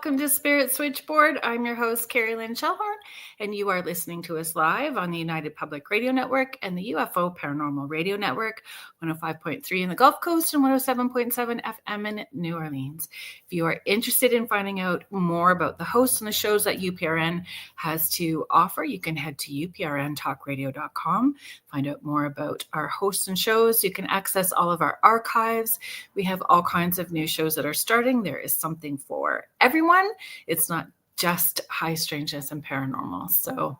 Welcome to Spirit Switchboard. I'm your host, Carrie-Lynn Shellhorn, and you are listening to us live on the United Public Radio Network and the UFO Paranormal Radio Network, 105.3 in the Gulf Coast and 107.7 FM in New Orleans. If you are interested in finding out more about the hosts and the shows that UPRN has to offer, you can head to uprntalkradio.com, find out more about our hosts and shows. You can access all of our archives. We have all kinds of new shows that are starting. There is something for everyone. It's not just high strangeness and paranormal. So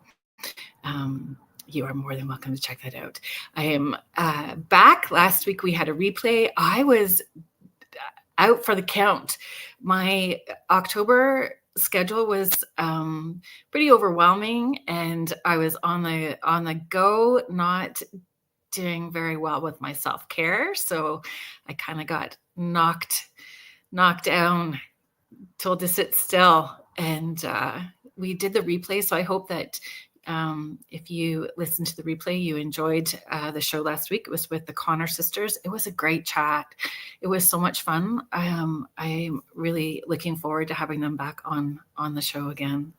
you are more than welcome to check that out. I am back. Last week we had a replay. I was out for the count. My October schedule was pretty overwhelming, and I was on the go, not doing very well with my self-care. So I kind of got knocked down, told to sit still, and we did the replay. So I hope that if you listened to the replay, you enjoyed the show last week. It was with the Connor sisters. It was a great chat. It was so much fun. I'm really looking forward to having them back on the show again.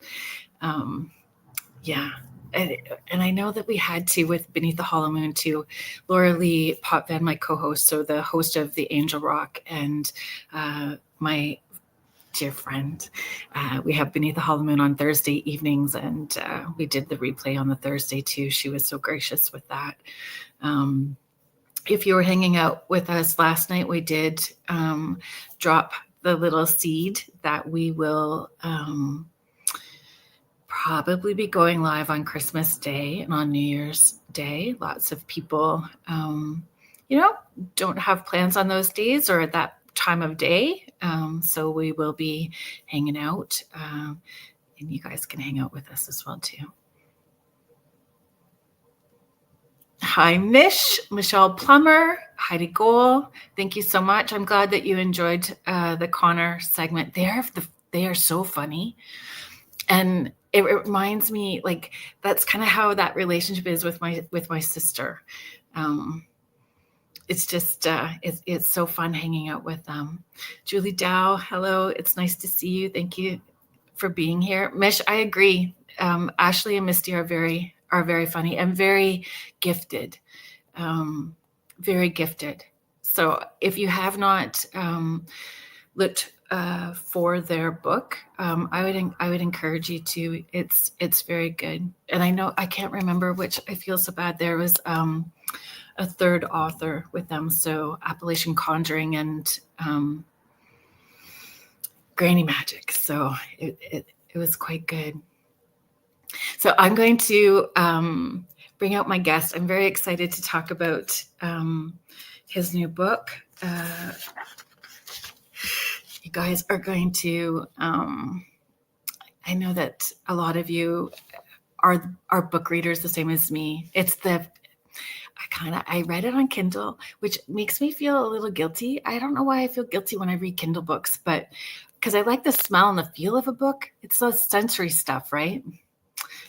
Yeah. And I know that we had to with Beneath the Hollow Moon too. Laura Lee Potvin, my co-host, so the host of the Angel Rock, and my dear friend. We have Beneath the Hollow Moon on Thursday evenings, and we did the replay on the Thursday too. She was so gracious with that. If you were hanging out with us last night, we did drop the little seed that we will probably be going live on Christmas Day and on New Year's Day. Lots of people, don't have plans on those days or at that time of day. So we will be hanging out, and you guys can hang out with us as well too. Hi, Michelle Plummer, Heidi Gohl. Thank you so much. I'm glad that you enjoyed the Connor segment. They are so funny. And it reminds me, like, that's kind of how that relationship is with my sister. It's just, it's so fun hanging out with them. Julie Dow, hello. It's nice to see you. Thank you for being here. Mish, I agree. Ashley and Misty are very funny and very gifted. Very gifted. So if you have not looked for their book, I would encourage you to. It's very good. And I know I can't remember which. I feel so bad. There was a third author with them, so Appalachian Conjuring and Granny Magic. So it was quite good. So I'm going to bring out my guest. I'm very excited to talk about his new book. You guys are going to, I know that a lot of you are book readers the same as me. I read it on Kindle, which makes me feel a little guilty. I don't know why I feel guilty when I read Kindle books, but because I like the smell and the feel of a book. It's the sensory stuff, right?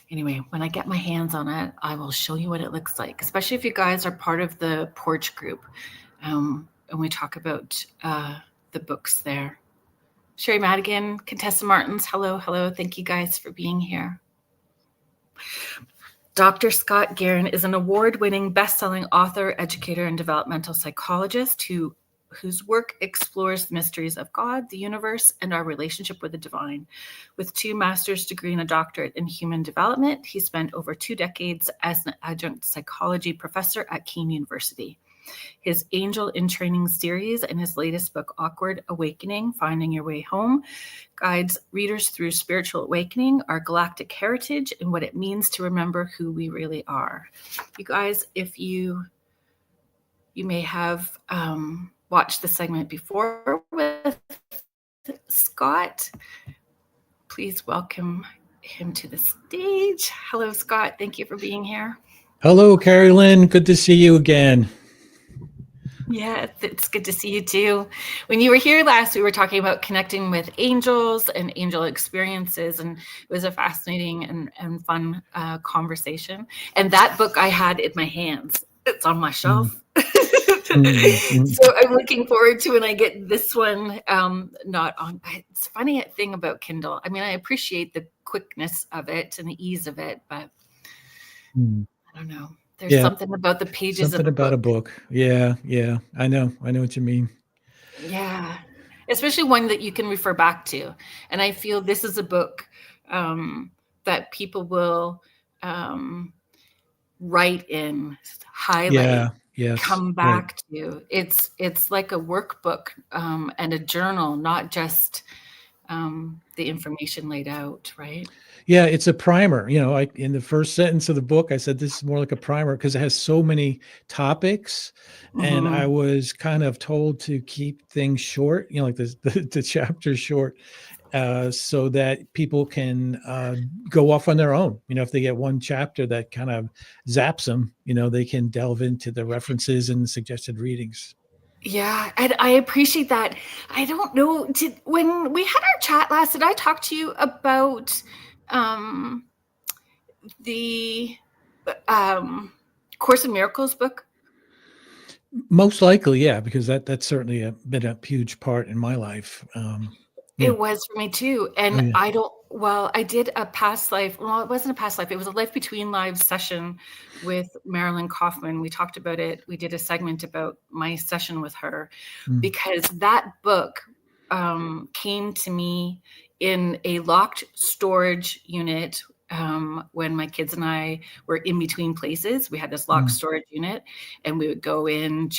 Anyway, when I get my hands on it, I will show you what it looks like, especially if you guys are part of the Porch group. And we talk about the books there. Sherry Madigan, Contessa Martins, hello. Thank you guys for being here. Dr. Scott Guerin is an award-winning, best-selling author, educator, and developmental psychologist whose work explores the mysteries of God, the universe, and our relationship with the divine. With 2 master's degrees and a doctorate in human development, he spent over 2 decades as an adjunct psychology professor at Kean University. His Angel in Training series and his latest book, Awkward Awakening, Finding Your Way Home, guides readers through spiritual awakening, our galactic heritage, and what it means to remember who we really are. You guys, if you may have watched the segment before with Scott, please welcome him to the stage. Hello, Scott. Thank you for being here. Hello, Carrie-Lynn. Good to see you again. Yeah, it's good to see you too. When you were here last, we were talking about connecting with angels and angel experiences, and it was a fascinating and fun conversation. And that book I had in my hands. It's on my shelf. Mm-hmm. So I'm looking forward to when I get this one not on. It's funny thing about Kindle. I mean, I appreciate the quickness of it and the ease of it, but I don't know. There's something about the pages of Something a about a book. book. Yeah. I know what you mean. Yeah, especially one that you can refer back to. And I feel this is a book that people will write in, highlight, Yes. come Right. back to. It's like a workbook and a journal, not just the information laid out, right? Yeah, it's a primer. In the first sentence of the book, I said this is more like a primer because it has so many topics, and I Mm-hmm. was kind of told to keep things short. Like the chapters short, so that people can go off on their own. If they get one chapter that kind of zaps them, they can delve into the references and suggested readings. Yeah, and I appreciate that. I don't know, when we had our chat last, did I talk to you about the Course in Miracles book? Most likely, yeah, because that's certainly been a huge part in my life. Yeah. It was for me too. Oh, And yeah. I did a past life. Well, it wasn't a past life. It was a life between lives session with Marilyn Kaufman. We talked about it. We did a segment about my session with her because that book came to me in a locked storage unit when my kids and I were in between places. We had this locked storage unit, and we would go in,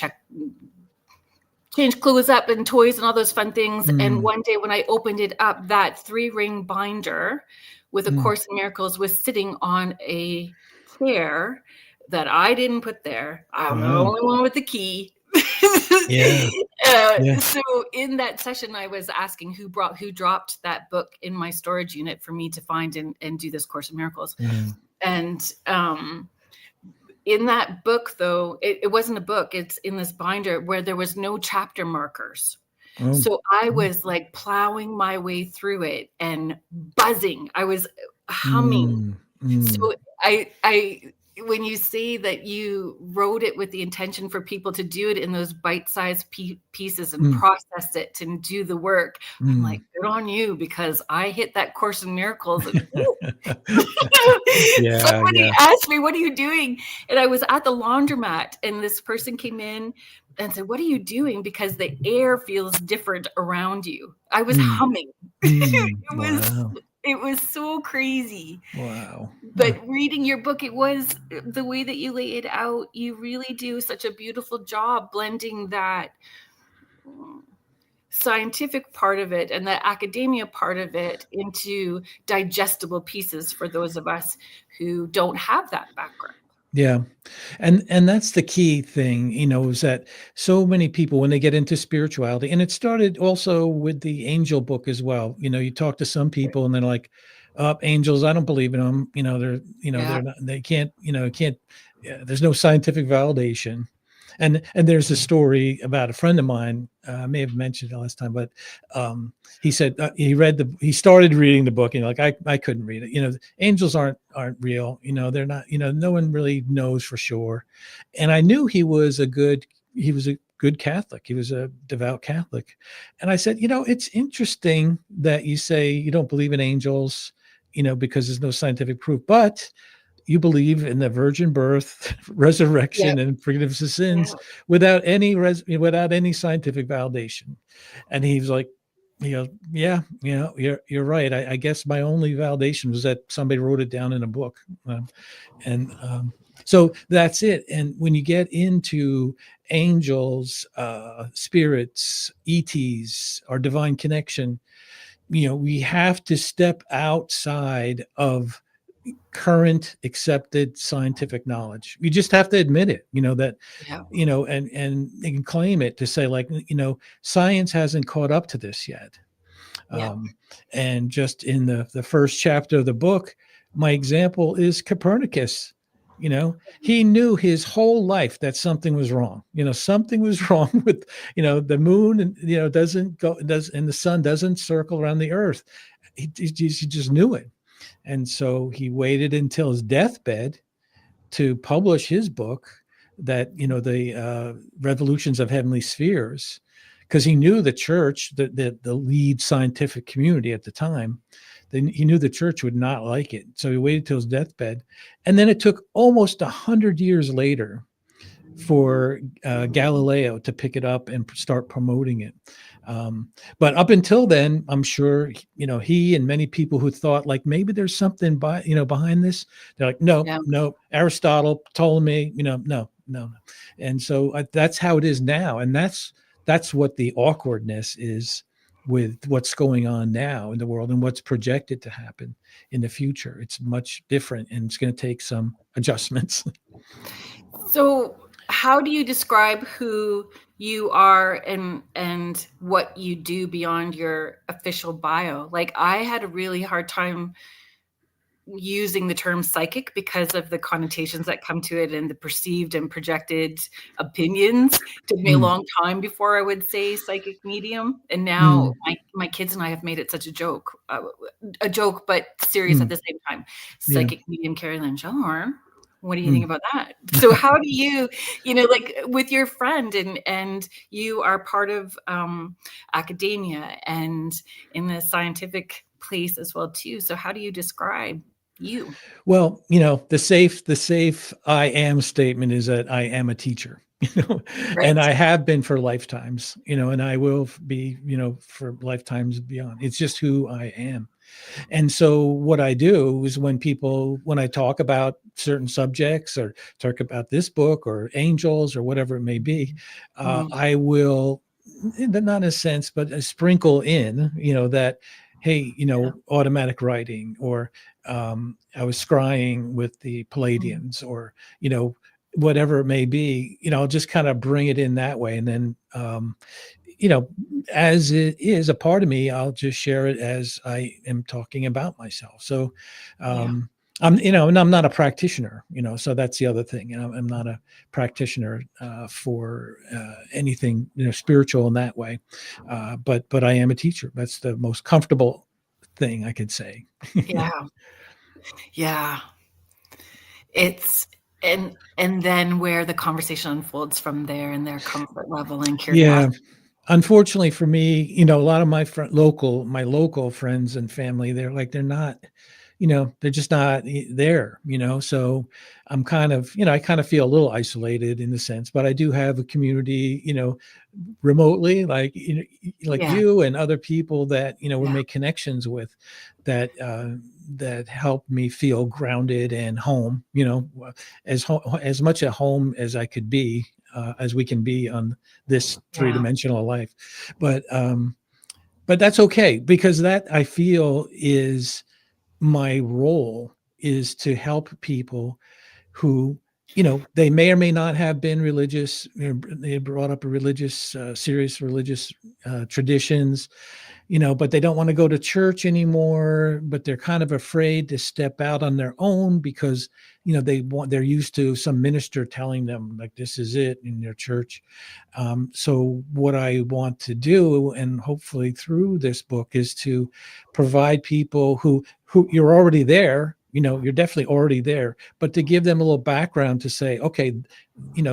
change clothes up and toys and all those fun things. And one day when I opened it up, that 3-ring binder with A Course in Miracles was sitting on a chair that I didn't put there. I'm the Wow. only one with the key. Yeah. Yeah. So in that session, I was asking who dropped that book in my storage unit for me to find and do this Course in Miracles. And in that book, though, it wasn't a book. It's in this binder where there was no chapter markers. Oh. So I was like plowing my way through it and buzzing. I was humming. So I when you say that you wrote it with the intention for people to do it in those bite-sized pieces and process it and do the work, I'm like, good on you, because I hit that Course in Miracles. And, somebody asked me, what are you doing? And I was at the laundromat, and this person came in and said, what are you doing? Because the air feels different around you. I was humming. It was so crazy. Wow. But reading your book, it was the way that you lay it out. You really do such a beautiful job blending that scientific part of it and the academia part of it into digestible pieces for those of us who don't have that background. Yeah. And that's the key thing, is that so many people, when they get into spirituality, and it started also with the angel book as well. You talk to some people and they're like, angels, I don't believe in them. They're not, they can't, there's no scientific validation. And there's a story about a friend of mine, I may have mentioned it last time, but he said he started reading the book, and like I couldn't read it. Angels aren't real. They're not. No one really knows for sure. And I knew he was a good Catholic. He was a devout Catholic. And I said, it's interesting that you say you don't believe in angels, because there's no scientific proof, but you believe in the virgin birth, resurrection, and forgiveness of sins without any scientific validation. And he was like, yeah, you're right. I guess my only validation was that somebody wrote it down in a book. So that's it. And when you get into angels, spirits, ETs, our divine connection, we have to step outside of current accepted scientific knowledge. You just have to admit it, that, and they can claim it to say, like, science hasn't caught up to this yet. And just in the first chapter of the book, my example is Copernicus. He knew his whole life that something was wrong. Something was wrong with, the moon, and, doesn't go, and the sun doesn't circle around the earth. He just knew it. And so he waited until his deathbed to publish his book that the revolutions of heavenly spheres, because he knew the church, the lead scientific community at the time, then he knew the church would not like it. So he waited till his deathbed. And then it took almost 100 years later for Galileo to pick it up and start promoting it. But up until then, I'm sure, he and many people who thought like maybe there's something behind this. They're like, no, Yeah. no, Aristotle, Ptolemy, no. And so that's how it is now. And that's what the awkwardness is with what's going on now in the world and what's projected to happen in the future. It's much different, and it's going to take some adjustments. So how do you describe who you are and what you do beyond your official bio? Like, I had a really hard time using the term psychic because of the connotations that come to it and the perceived and projected opinions. It took me a long time before I would say psychic medium. And now my kids and I have made it such a joke, but serious at the same time. Psychic medium Carrie-Lynne Shellhorn. What do you think about that? So how do you, like with your friend and you are part of academia and in the scientific place as well too. So how do you describe you? Well, the safe I am statement is that I am a teacher, Right. and I have been for lifetimes, and I will be, for lifetimes beyond. It's just who I am. And so what I do is when I talk about certain subjects or talk about this book or angels or whatever it may be, I will, not in a sense, but sprinkle in, that, hey, automatic writing, or I was scrying with the Palladians, or, whatever it may be, I'll just kind of bring it in that way. And then, as it is a part of me, I'll just share it as I am talking about myself. So, and I'm not a practitioner, so that's the other thing. I'm not a practitioner for anything, spiritual in that way. But I am a teacher. That's the most comfortable thing I could say. Yeah. Yeah. It's, and then where the conversation unfolds from there and their comfort level and curiosity. Yeah. Unfortunately for me, a lot of my local friends and family, they're not, they're just not there, so I'm kind of, I kind of feel a little isolated in the sense, but I do have a community, remotely, like, you and other people that, we make connections with that, that help me feel grounded and home, as much at home as I could be, as we can be on this three-dimensional life. But that's okay, because that, I feel, is my role, is to help people who, they may or may not have been religious, they brought up a religious, serious religious traditions, but they don't want to go to church anymore, but they're kind of afraid to step out on their own because, they're used to some minister telling them like, this is it in their church. So what I want to do, and hopefully through this book, is to provide people who you're already there, you're definitely already there, but to give them a little background to say, okay,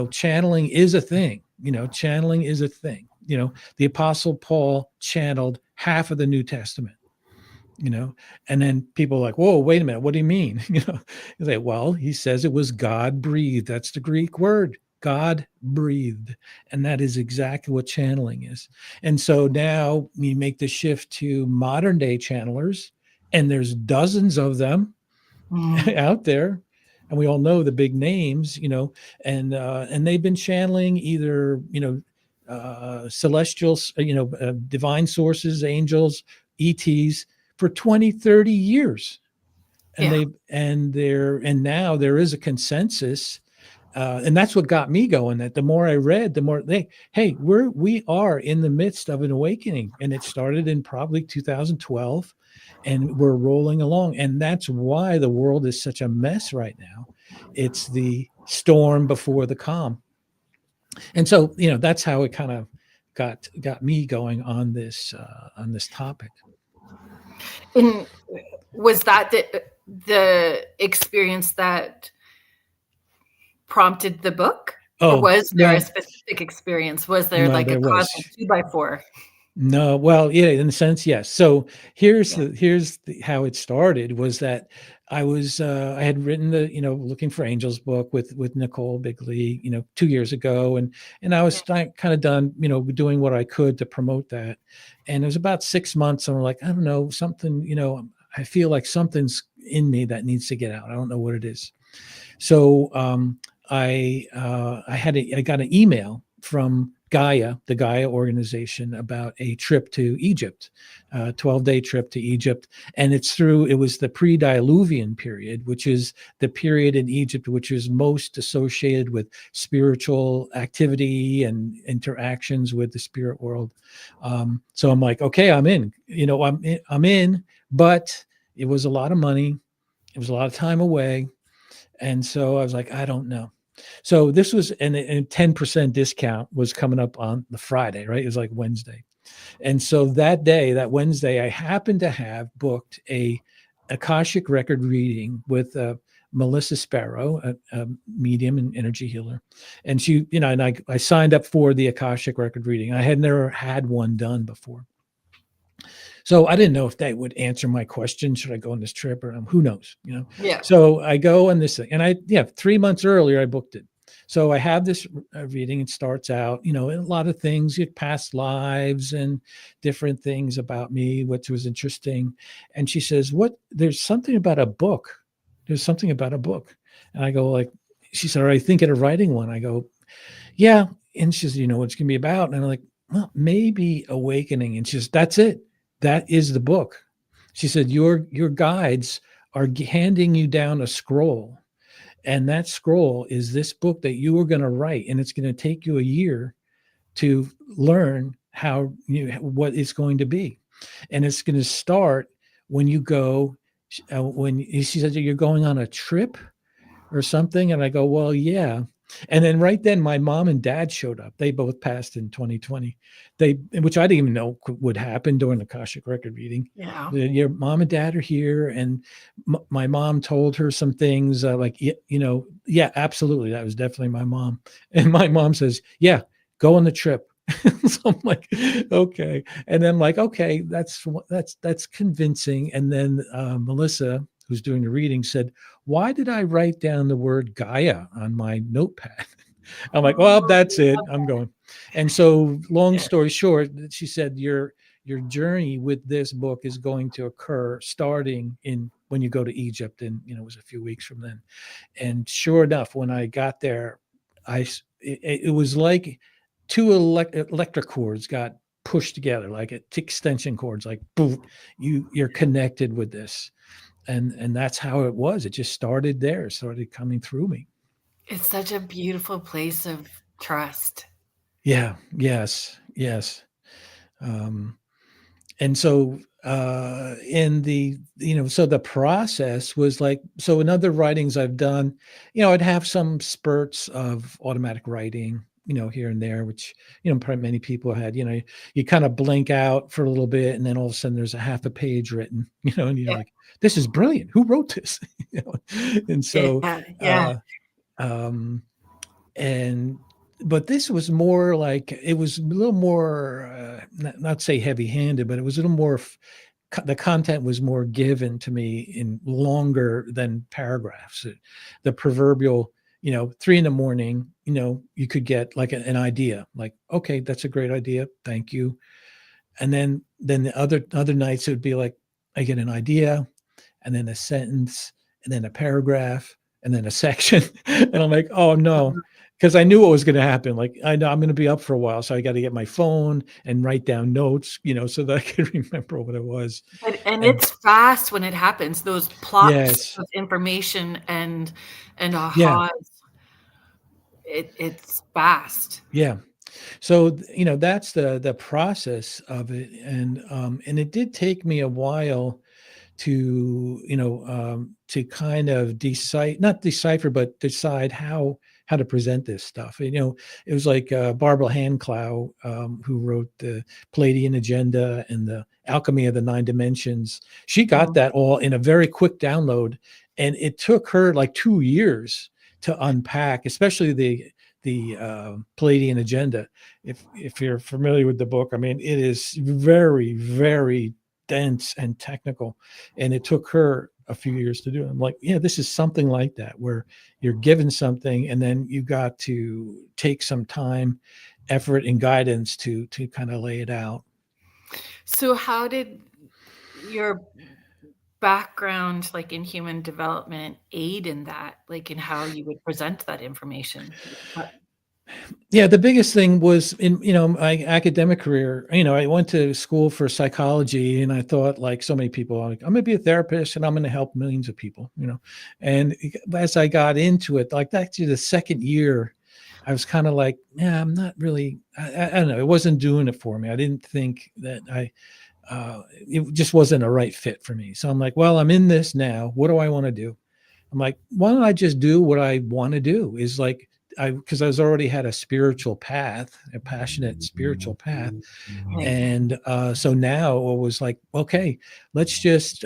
channeling is a thing, channeling is a thing. The Apostle Paul channeled half of the New Testament, and then people are like, whoa, wait a minute, what do you mean? You say, well, he says it was God breathed. That's the Greek word, God breathed. And that is exactly what channeling is. And so now we make the shift to modern day channelers, and there's dozens of them out there. And we all know the big names, and they've been channeling either, celestials, divine sources, angels, ETs for 20, 30 years. And now there is a consensus. And that's what got me going, that the more I read, the more we are in the midst of an awakening, and it started in probably 2012, and we're rolling along. And that's why the world is such a mess right now. It's the storm before the calm. And so, that's how it kind of got me going on this topic. And was that the experience that prompted the book? Or Oh, was there a well, specific experience? Was there well, like a there was. cosmic 2x4? No, well, yeah, in a sense, yes. So how it started was that I had written the Looking for Angels book with Nichole Bigley 2 years ago, and I was Yeah. kind of done doing what I could to promote that, and it was about 6 months. And I'm like, I don't know, something I feel like something's in me that needs to get out. I don't know what it is. So I got an email from Gaia, the Gaia organization, about a trip to Egypt, a 12-day trip to Egypt. And it was the pre-Diluvian period, which is the period in Egypt which is most associated with spiritual activity and interactions with the spirit world. So I'm like, okay, I'm in. I'm in, but it was a lot of money. It was a lot of time away. And so I was like, I don't know. So this was and 10% discount was coming up on the Friday, right? It was like Wednesday. And so that Wednesday, I happened to have booked a Akashic record reading with Melissa Sparrow, a medium and energy healer. And she, and I signed up for the Akashic record reading. I had never had one done before. So I didn't know if they would answer my question. Should I go on this trip or who knows, Yeah. So I go on this thing and 3 months earlier, I booked it. So I have this reading. It starts out, a lot of things, past lives and different things about me, which was interesting. And she says, there's something about a book. There's something about a book. And I go like, she said, are you thinking of writing one? I go, yeah. And she says, what it's going to be about? And I'm like, well, maybe awakening. And she says, that's it. That is the book. She said, your guides are handing you down a scroll. And that scroll is this book that you are going to write. And it's going to take you a year to learn what it's going to be. And it's going to start when you go, she said, you're going on a trip or something. And I go, well, yeah. And then right then my mom and dad showed up. They both passed in 2020. Which I didn't even know would happen during the Akashic record reading. Yeah. Your mom and dad are here. And my mom told her some things like, yeah, absolutely. That was definitely my mom. And my mom says, yeah, go on the trip. So I'm like, okay. And then I'm like, okay, that's convincing. And then Melissa, who's doing the reading, said, why did I write down the word Gaia on my notepad? I'm like, well, that's it. I'm going. And so long story short, she said, your journey with this book is going to occur starting when you go to Egypt. And, it was a few weeks from then. And sure enough, when I got there, it was like two electric cords got pushed together, like extension cords, like boom, you're connected with this. And that's how it was. It just started there, started coming through me. It's such a beautiful place of trust. Yeah. Yes. And so in the so the process was like, so in other writings I've done, I'd have some spurts of automatic writing, here and there, which probably many people had. You kind of blink out for a little bit, and then all of a sudden there's a half a page written, and you're Yeah. like, this is brilliant, who wrote this? And so Yeah. um but this was more like, it was a little more not say heavy handed, but it was a little more the content was more given to me in longer than paragraphs. The proverbial 3 a.m, you could get like an idea, like, okay, that's a great idea, thank you. And then the other nights it would be like, I get an idea, and then a sentence, and then a paragraph, and then a section. And I'm like, oh no, because I knew what was going to happen. Like, I know I'm going to be up for a while, so I got to get my phone and write down notes, so that I could remember what it was. And And it's fast when it happens. Those plops yes, of information and yeah, ahas. It's fast. yeah. So that's the process of it, and it did take me a while to kind of not decipher, but decide how to present this stuff. It was like Barbara Handclough, who wrote the Palladian Agenda and the Alchemy of the Nine Dimensions. She got that all in a very quick download, and it took her like 2 years to unpack, especially the Palladian agenda. If you're familiar with the book, I mean, it is very, very dense and technical, and it took her a few years to do it. I'm like, yeah, this is something like that, where you're given something and then you got to take some time, effort, and guidance to kind of lay it out. So how did your background, like in human development, aid in that, like in how you would present that information? Yeah, the biggest thing was in, my academic career. I went to school for psychology, and I thought, like so many people, I'm going to be a therapist and I'm going to help millions of people. And as I got into it, like actually the second year, I was kind of like, yeah, I'm not really. I don't know. It wasn't doing it for me. I didn't think that it just wasn't a right fit for me. So I'm like, well, I'm in this now. What do I want to do? I'm like, why don't I just do what I want to do? Is like, because I was already had a spiritual path, a passionate spiritual path. Right. And so now it was like, okay, let's just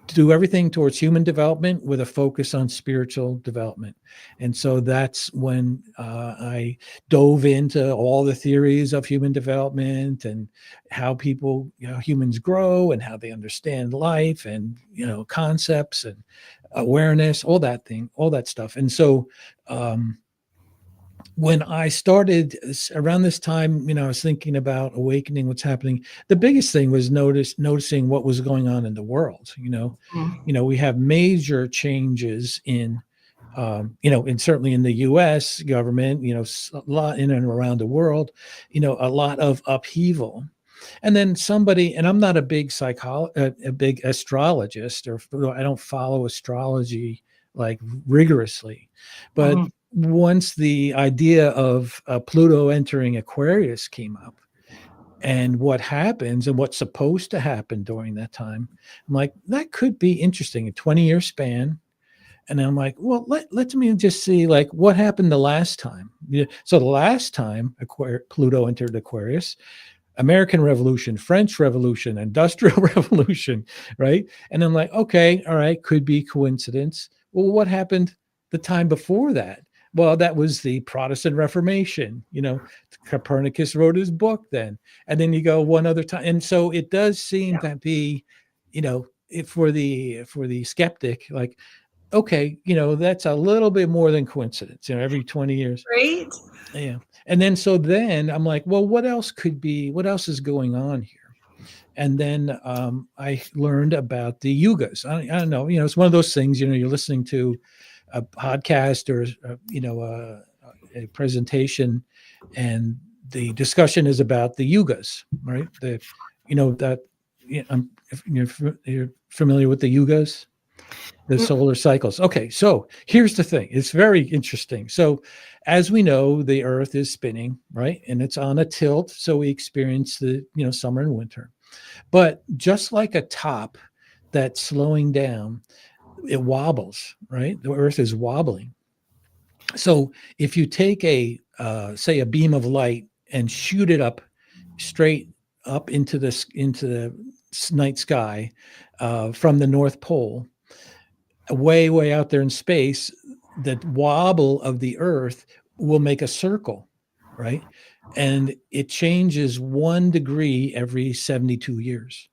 do everything towards human development with a focus on spiritual development. And so that's when I dove into all the theories of human development and how people, humans grow and how they understand life and, concepts and awareness, all that stuff. And so, when I started around this time, I was thinking about awakening, what's happening. The biggest thing was noticing what was going on in the world. We have major changes in, and certainly in the U.S. government, a lot in and around the world, a lot of upheaval. And then and I'm not a big a big astrologist, or I don't follow astrology like rigorously, but Mhm. once the idea of Pluto entering Aquarius came up and what happens and what's supposed to happen during that time, I'm like, that could be interesting, a 20-year span. And I'm like, well, let me just see like what happened the last time. Yeah. So the last time Pluto entered Aquarius, American Revolution, French Revolution, Industrial Revolution, right? And I'm like, okay, all right, could be coincidence. Well, what happened the time before that? Well, that was the Protestant Reformation. Copernicus wrote his book then. And then you go one other time. And so it does seem Yeah. to be, for the skeptic, like, okay, that's a little bit more than coincidence, every 20 years. Right? Yeah. And then I'm like, well, what else is going on here? And then I learned about the yugas. I don't know, it's one of those things, you're listening to a podcast or, a presentation, and the discussion is about the yugas, right? That, you're familiar with the yugas? The Mm. solar cycles. Okay, so here's the thing. It's very interesting. So, as we know, the Earth is spinning, right? And it's on a tilt, so we experience the summer and winter. But just like a top that's slowing down, it wobbles, right? The Earth is wobbling. So if you take say a beam of light and shoot it up straight up into the night sky from the North Pole, way out there in space, the wobble of the Earth will make a circle, right? And it changes 1 degree every 72 years.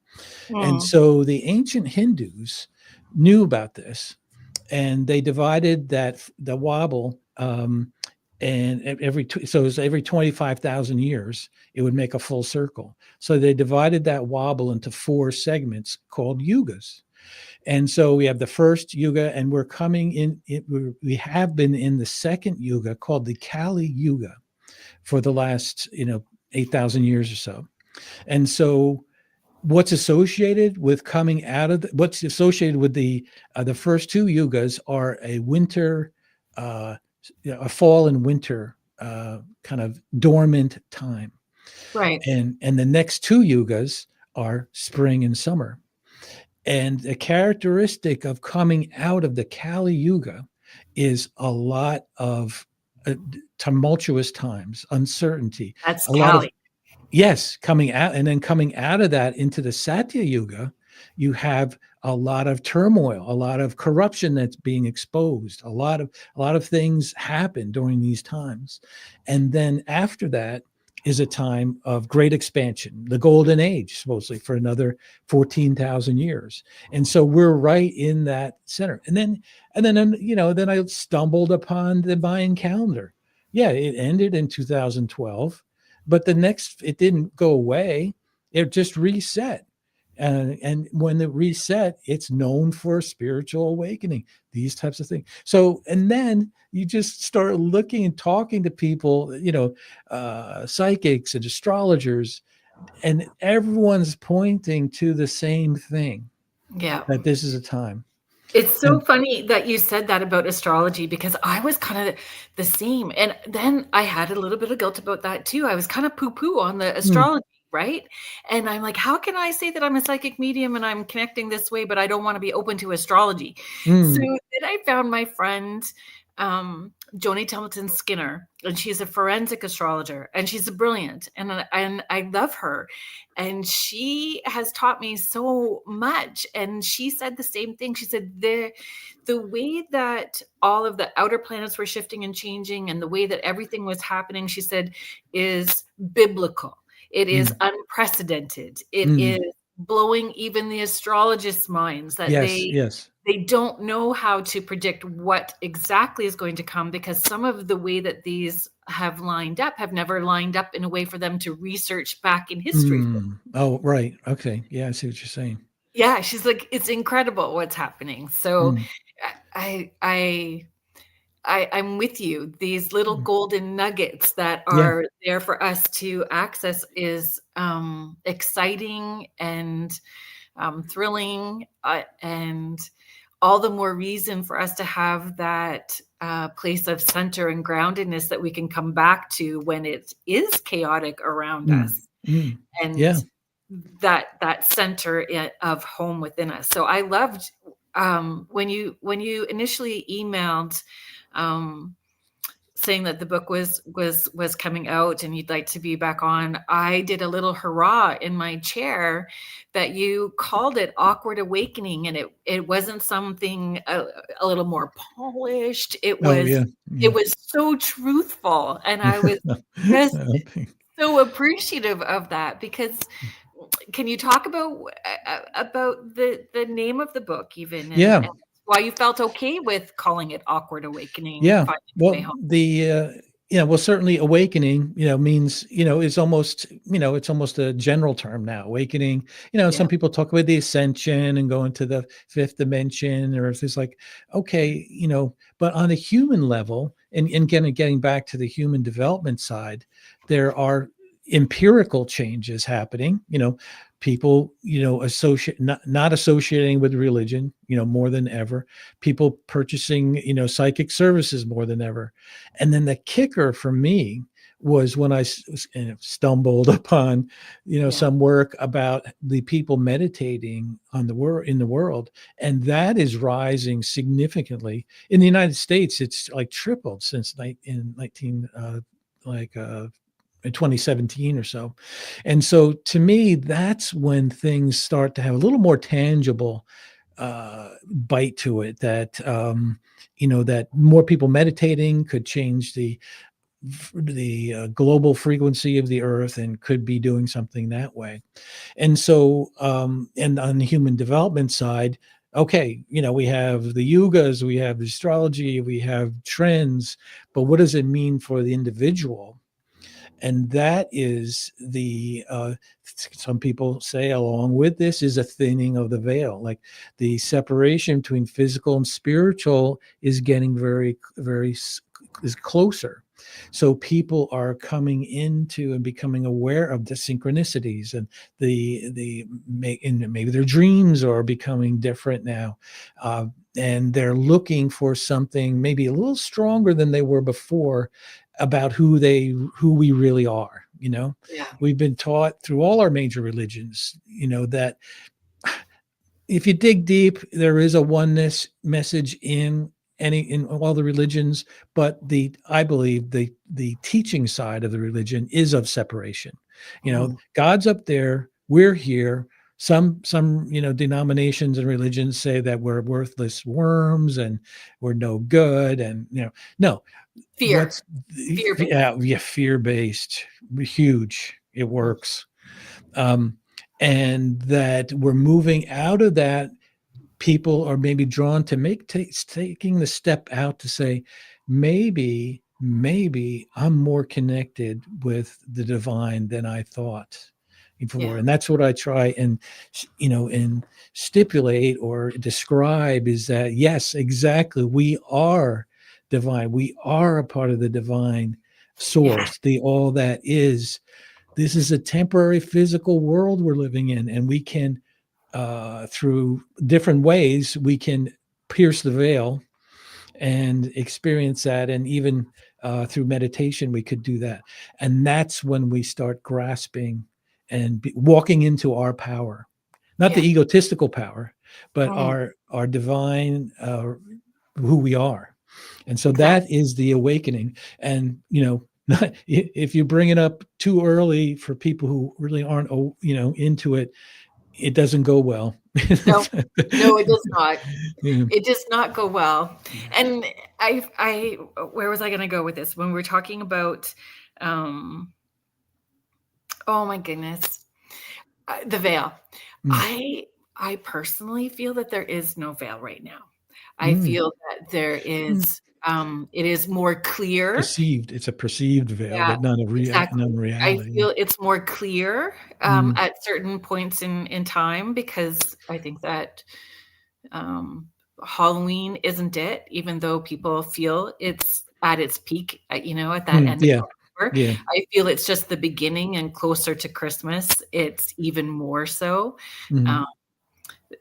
And Mm. so the ancient Hindus knew about this, and they divided the wobble, and so it was every 25,000 years it would make a full circle. So they divided that wobble into 4 segments called yugas. And so we have the first yuga, and we're coming in. We have been in the second yuga called the Kali Yuga for the last 8,000 years or so. And so what's associated with coming out of what's associated with the first 2 yugas are a winter, a fall and winter kind of dormant time, Right. and the next 2 yugas are spring and summer. And the characteristic of coming out of the Kali Yuga is a lot of tumultuous times, uncertainty, That's a lot of, Cali. yes, coming out. And then coming out of that into the Satya Yuga, you have a lot of turmoil, a lot of corruption that's being exposed, a lot of things happen during these times. And then after that is a time of great expansion, the golden age, supposedly for another 14,000 years. And so we're right in that center. Then I stumbled upon the Mayan calendar. Yeah, it ended in 2012, but it didn't go away. It just reset. And when it reset, it's known for spiritual awakening, these types of things. So, and then you just start looking and talking to people, psychics and astrologers, and everyone's pointing to the same thing, Yeah. that this is a time. It's so And funny that you said that about astrology, because I was kind of the same. And then I had a little bit of guilt about that too. I was kind of poo-poo on the mm, astrology, right? And I'm like, how can I say that I'm a psychic medium and I'm connecting this way, but I don't want to be open to astrology? So mm, then I found my friend, Joni Templeton Skinner, and she's a forensic astrologer, and she's brilliant, and I love her, and she has taught me so much. And she said the same thing. She said the way that all of the outer planets were shifting and changing, and the way that everything was happening, she said, is biblical. It is mm, unprecedented. It mm. is blowing even the astrologists' minds that Yes, yes. they don't know how to predict what exactly is going to come, because some of the way that these have lined up have never lined up in a way for them to research back in history. Oh, right. Okay. Yeah, I see what you're saying. Yeah, she's like, it's incredible what's happening. So Mm, I I I'm with you. These little mm. golden nuggets that Yeah. are there for us to access is exciting and thrilling, and all the more reason for us to have that place of center and groundedness that we can come back to when it is chaotic around Mm, us, mm. and Yeah. that center of home within us. So I loved when you initially emailed, um, saying that the book was coming out and you'd like to be back on. I did a little hurrah in my chair that you called it Awkward Awakening, and it wasn't something a little more polished. It Oh, was yeah. it Yeah. was so truthful, and I was just Okay. so appreciative of that. Because can you talk about the name of the book even, Yeah. and why you felt okay with calling it Awkward Awakening, Yeah. Finding Your Way Well, Home? certainly awakening, means, is almost, it's almost a general term now. Awakening, Yeah. some people talk about the ascension and going to the fifth dimension, or if it's like, okay, but on a human level, and getting back to the human development side, there are empirical changes happening, people, associate, not associating with religion, more than ever, people purchasing, psychic services more than ever. And then the kicker for me was when I stumbled upon, Yeah. some work about the people meditating on the world in the world, and that is rising significantly in the United States. It's like tripled since in 19 like in 2017 or so. And so to me, that's when things start to have a little more tangible bite to it, that that more people meditating could change the global frequency of the earth, and could be doing something that way. And so and on the human development side, okay, we have the yugas, we have the astrology, we have trends, but what does it mean for the individual? And that is some people say along with this is a thinning of the veil, like the separation between physical and spiritual is getting very, very is closer. So people are coming into and becoming aware of the synchronicities, and and maybe their dreams are becoming different now, and they're looking for something maybe a little stronger than they were before, about who we really are. Yeah. We've been taught through all our major religions, that if you dig deep, there is a oneness message in all the religions, but I believe the teaching side of the religion is of separation. Mhm. God's up there, we're here. Some denominations and religions say that we're worthless worms and we're no good, and no. Fear. What's Fear-based. yeah, fear-based, huge. It works. And that we're moving out of that. People are maybe drawn to taking the step out to say, maybe I'm more connected with the divine than I thought before. Yeah. And that's what I try and stipulate or describe, is that yes, exactly, we are divine. We are a part of the divine Yeah. source, the all that is. This is a temporary physical world we're living in, and we can through different ways, we can pierce the veil and experience that. And even through meditation, we could do that. And that's when we start grasping and walking into our power, not Yeah. the egotistical power, but Mhm. our divine, who we are. And so Exactly. that is the awakening. And, if you bring it up too early for people who really aren't, into it, it doesn't go well. No, no, it does not. Yeah. It does not go well. And where was I going to go with this? When we're talking about, oh my goodness, the veil. Mm. I personally feel that there is no veil right now. I Mm. feel that there Mm. is, it is more clear. Perceived. It's a perceived veil, Yeah, but not exactly. I reality. feel it's more clear Mm. at certain points in time, because I think that Halloween isn't it, even though people feel it's at its peak, at that Mm. end of Yeah. October. Yeah. I feel it's just the beginning, and closer to Christmas, it's even more so. Mm. Um,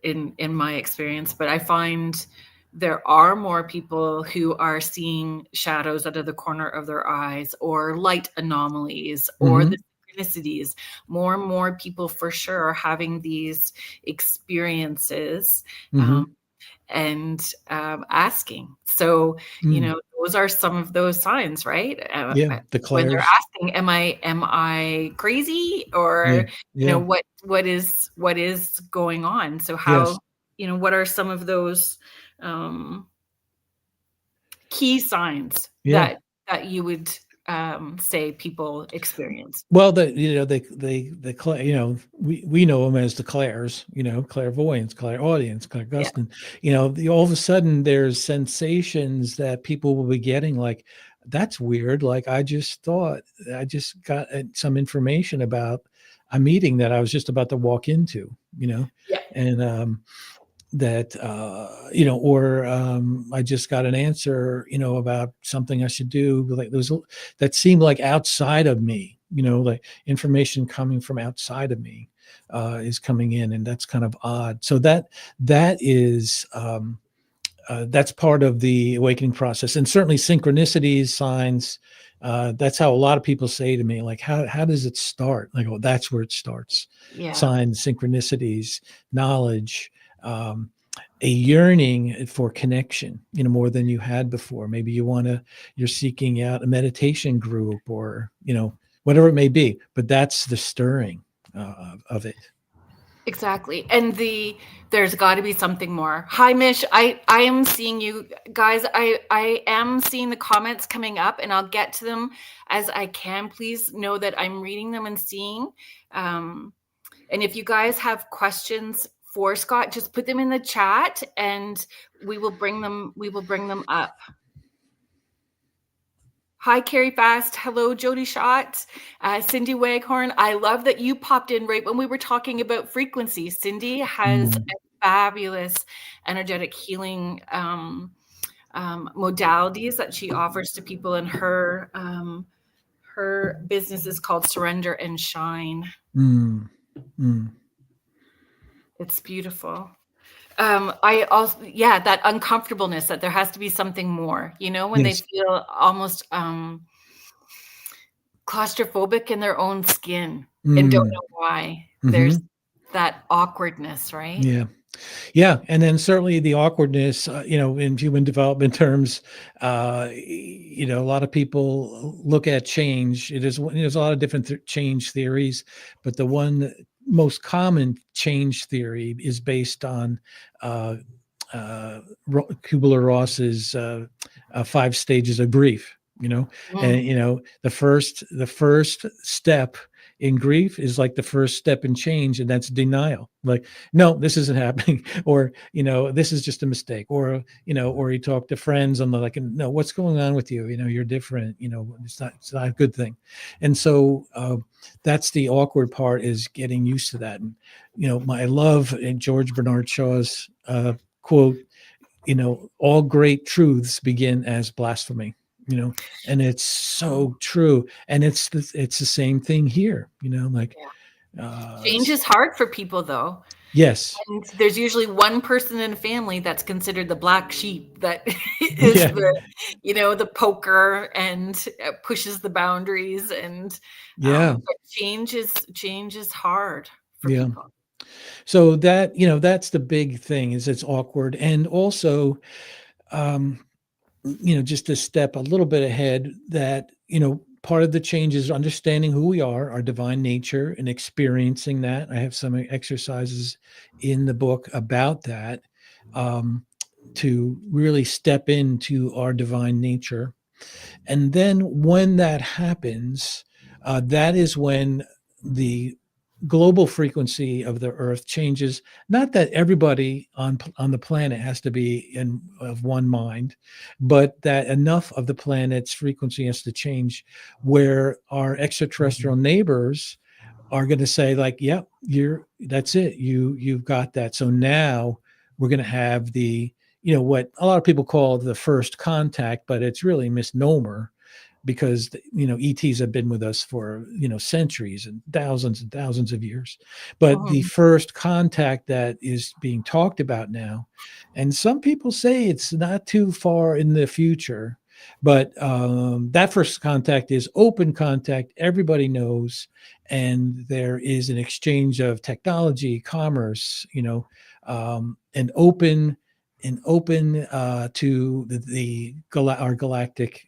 in my experience, but I find there are more people who are seeing shadows out of the corner of their eyes, or light anomalies, or the Mm-hmm. synchronicities. More and more people for sure are having these experiences, Mm-hmm. and asking. So, Mm. those are some of those signs, right? Yeah. When they're Declares. asking, am I crazy, Yeah. or Yeah. what is going on? So Yes. how, what are some of those um, key signs Yeah. that you would say people experience? Well, we know them as the clairs, clairvoyance, clairaudience, Yeah, clairgusting. All of a sudden there's sensations that people will be getting, like, that's weird. Like, I just got some information about a meeting that I was just about to walk into, yeah, and that or I just got an answer, about something I should do, like those that seemed like outside of me, like information coming from outside of me is coming in, and that's kind of odd. So that is that's part of the awakening process. And certainly synchronicities, signs, that's how a lot of people say to me, like, how does it start? Like, oh, that's where it starts. yeah. Signs, synchronicities, knowledge, um, a yearning for connection, more than you had before. Maybe you're seeking out a meditation group, or whatever it may be, but that's the stirring of it. Exactly. And there's got to be something more. Hi, Mish. I am seeing you guys. I am seeing the comments coming up, and I'll get to them as I can. Please know that I'm reading them and seeing. And if you guys have questions for Scott, just put them in the chat, and we will bring them up. Hi, Carrie Fast. Hello, Jody Schott. Cindy Waghorn. I love that you popped in right when we were talking about frequency. Cindy has Mm. a fabulous energetic healing modalities that she offers to people, and her business is called Surrender and Shine. Mm. Mm. It's beautiful. I also, yeah, that uncomfortableness, that there has to be something more, when they Yes. feel almost claustrophobic in their own skin and don't Mm. know why. Hmm. There's that awkwardness, right? Yeah. Yeah, and then certainly the awkwardness, in human development terms, a lot of people look at change. There's a lot of different change theories, but the one most common change theory is based on uh, Kubler-Ross's 5 stages of grief. And the first step in grief is like the first step in change, and that's denial. Like, no, this isn't happening, or this is just a mistake, or you talk to friends and they're like, no, what's going on with you? You're different. It's not a good thing. And so that's the awkward part, is getting used to that. And I love in George Bernard Shaw's quote, all great truths begin as blasphemy. And it's so true. And it's the same thing here. Change is hard for people, though. Yes. And there's usually one person in a family that's considered the black sheep, that is the poker and pushes the boundaries. And but change is hard for people. So that's the big thing, is it's awkward. And also, just to step a little bit ahead, that, part of the change is understanding who we are, our divine nature, and experiencing that. I have some exercises in the book about that, to really step into our divine nature. And then when that happens, that is when the global frequency of the earth changes. Not that everybody on the planet has to be of one mind, but that enough of the planet's frequency has to change where our extraterrestrial neighbors are going to say, like, yep, that's it, you've got that. So now we're going to have the what a lot of people call the first contact, but it's really a misnomer, because ETs have been with us for centuries and thousands of years. But the first contact that is being talked about now, and some people say it's not too far in the future, but that first contact is open contact. Everybody knows, and there is an exchange of technology, commerce, and open to our galactic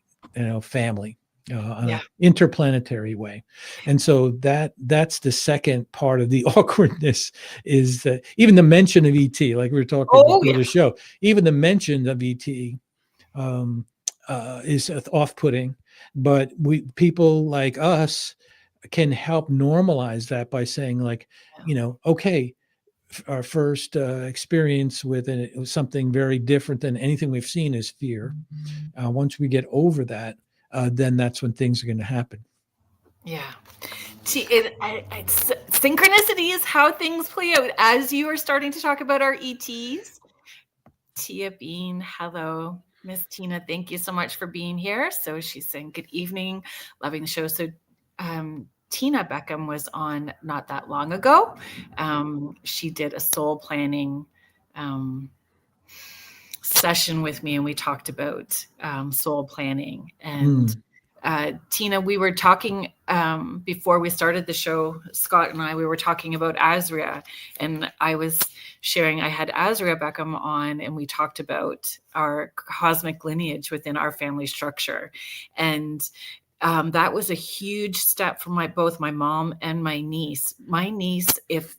family, on an interplanetary way. And so that's the second part of the awkwardness, is that even the mention of ET, like we were talking before the show, even the mention of ET is off-putting. But people like us can help normalize that by saying, like, okay, our first experience with something very different than anything we've seen is fear. Once we get over that, then that's when things are going to happen. Yeah. Synchronicity is how things play out. As you are starting to talk about our ETs, Tia Bean, hello. Miss Tina, thank you so much for being here. So she's saying good evening, loving the show. So Tina Beckham was on not that long ago. She did a soul planning session with me, and we talked about soul planning. And Tina, we were talking before we started the show, Scott and I, we were talking about Azria, and I was sharing, I had Azria Beckham on, and we talked about our cosmic lineage within our family structure. And that was a huge step for both my mom and my niece. My niece, if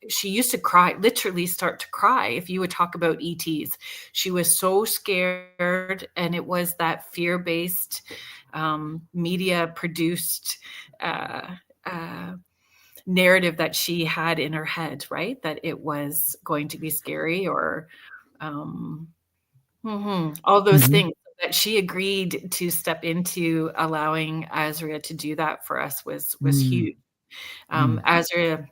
she used to cry, literally start to cry if you would talk about ETs. She was so scared, and it was that fear-based, media-produced narrative that she had in her head, right? That it was going to be scary, or all those things. That she agreed to step into allowing Azria to do that for us was huge. Azria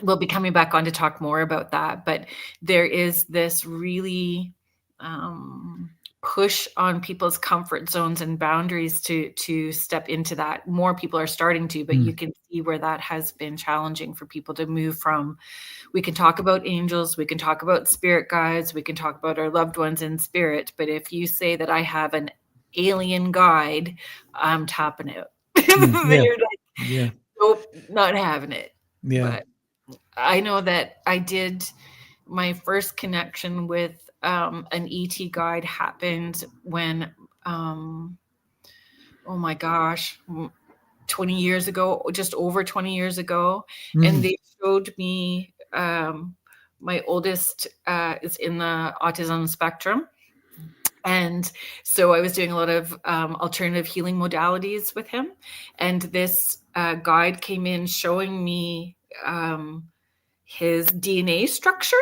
will be coming back on to talk more about that, but there is this really push on people's comfort zones and boundaries to step into that. More people are starting to, but you can see where that has been challenging for people to move from. We can talk about angels, we can talk about spirit guides, we can talk about our loved ones in spirit, but if you say that I have an alien guide, I'm tapping it. They're like, nope, not having it. But I know that I did, my first connection with an ET guide happened when, oh my gosh, 20 years ago, just over 20 years ago. And Mm, they showed me, my oldest is in the autism spectrum. And so I was doing a lot of alternative healing modalities with him. And this guide came in showing me his DNA structure,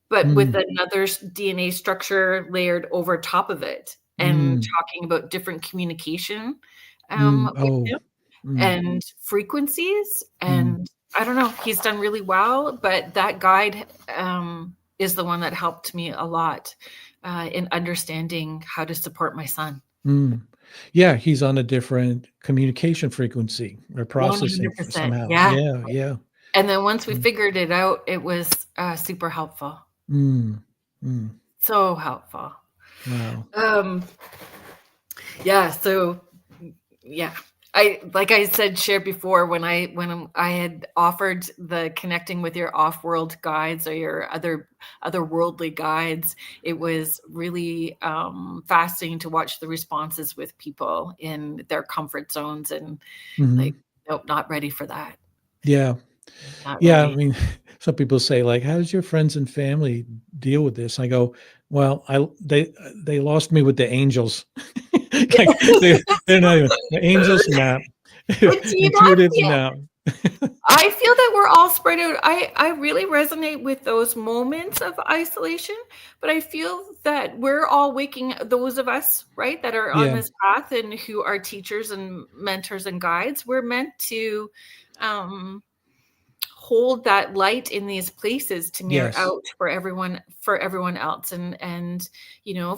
but with mm, another DNA structure layered over top of it, and mm, talking about different communication with oh, him mm, and frequencies. mm, And I don't know, he's done really well, but that guide is the one that helped me a lot in understanding how to support my son. mm. Yeah, he's on a different communication frequency or processing 100%. somehow. Yeah. Yeah, yeah. And then once we Mm, figured it out, it was super helpful. mm, mm. So helpful. Wow. Um, yeah. So yeah, I, like I said, shared before, when I had offered the connecting with your off-world guides or your otherworldly guides, it was really fascinating to watch the responses with people in their comfort zones and like, Mhm. nope, not ready for that. Yeah. Not Yeah, I ready. mean, some people say, like, "How does your friends and family deal with this?" I go, "Well, they lost me with the angels." Like, they're not even the angels, nah. But do you not Intuitives, feel? no. I feel that we're all spread out. I really resonate with those moments of isolation, but I feel that we're all waking, those of us, right, that are on Yeah. this path and who are teachers and mentors and guides, we're meant to um, hold that light in these places to mirror Yes. out for everyone else, and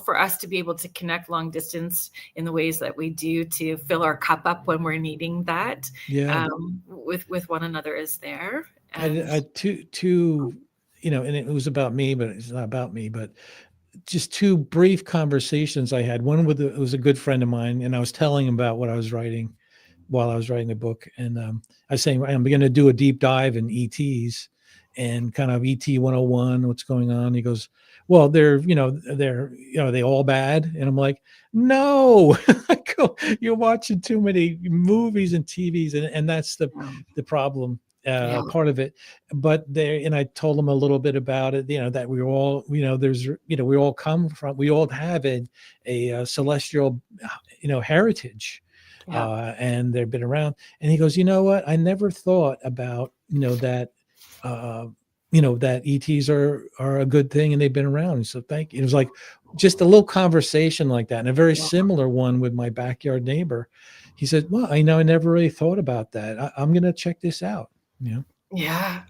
for us to be able to connect long distance in the ways that we do, to fill our cup up when we're needing that, Yeah. with one another is there. And I two, and it was about me, but it's not about me, but just two brief conversations I had. One with it was a good friend of mine, and I was telling him about what I was writing while I was writing the book. And I was saying, I'm going to do a deep dive in ETs and kind of ET 101, what's going on. He goes, well, are they all bad? And I'm like, no. I go, you're watching too many movies and TVs. And that's the problem. yeah, Part of it, but there, and I told him a little bit about it, that we all, we all we all have a celestial, heritage, yeah, and they've been around. And he goes, you know what? I never thought about, uh, that ETs are a good thing and they've been around. And so thank you. It was like just a little conversation like that, and a very yeah. similar one with my backyard neighbor. He said, well, I never really thought about that. I'm going to check this out. Yeah. Yeah.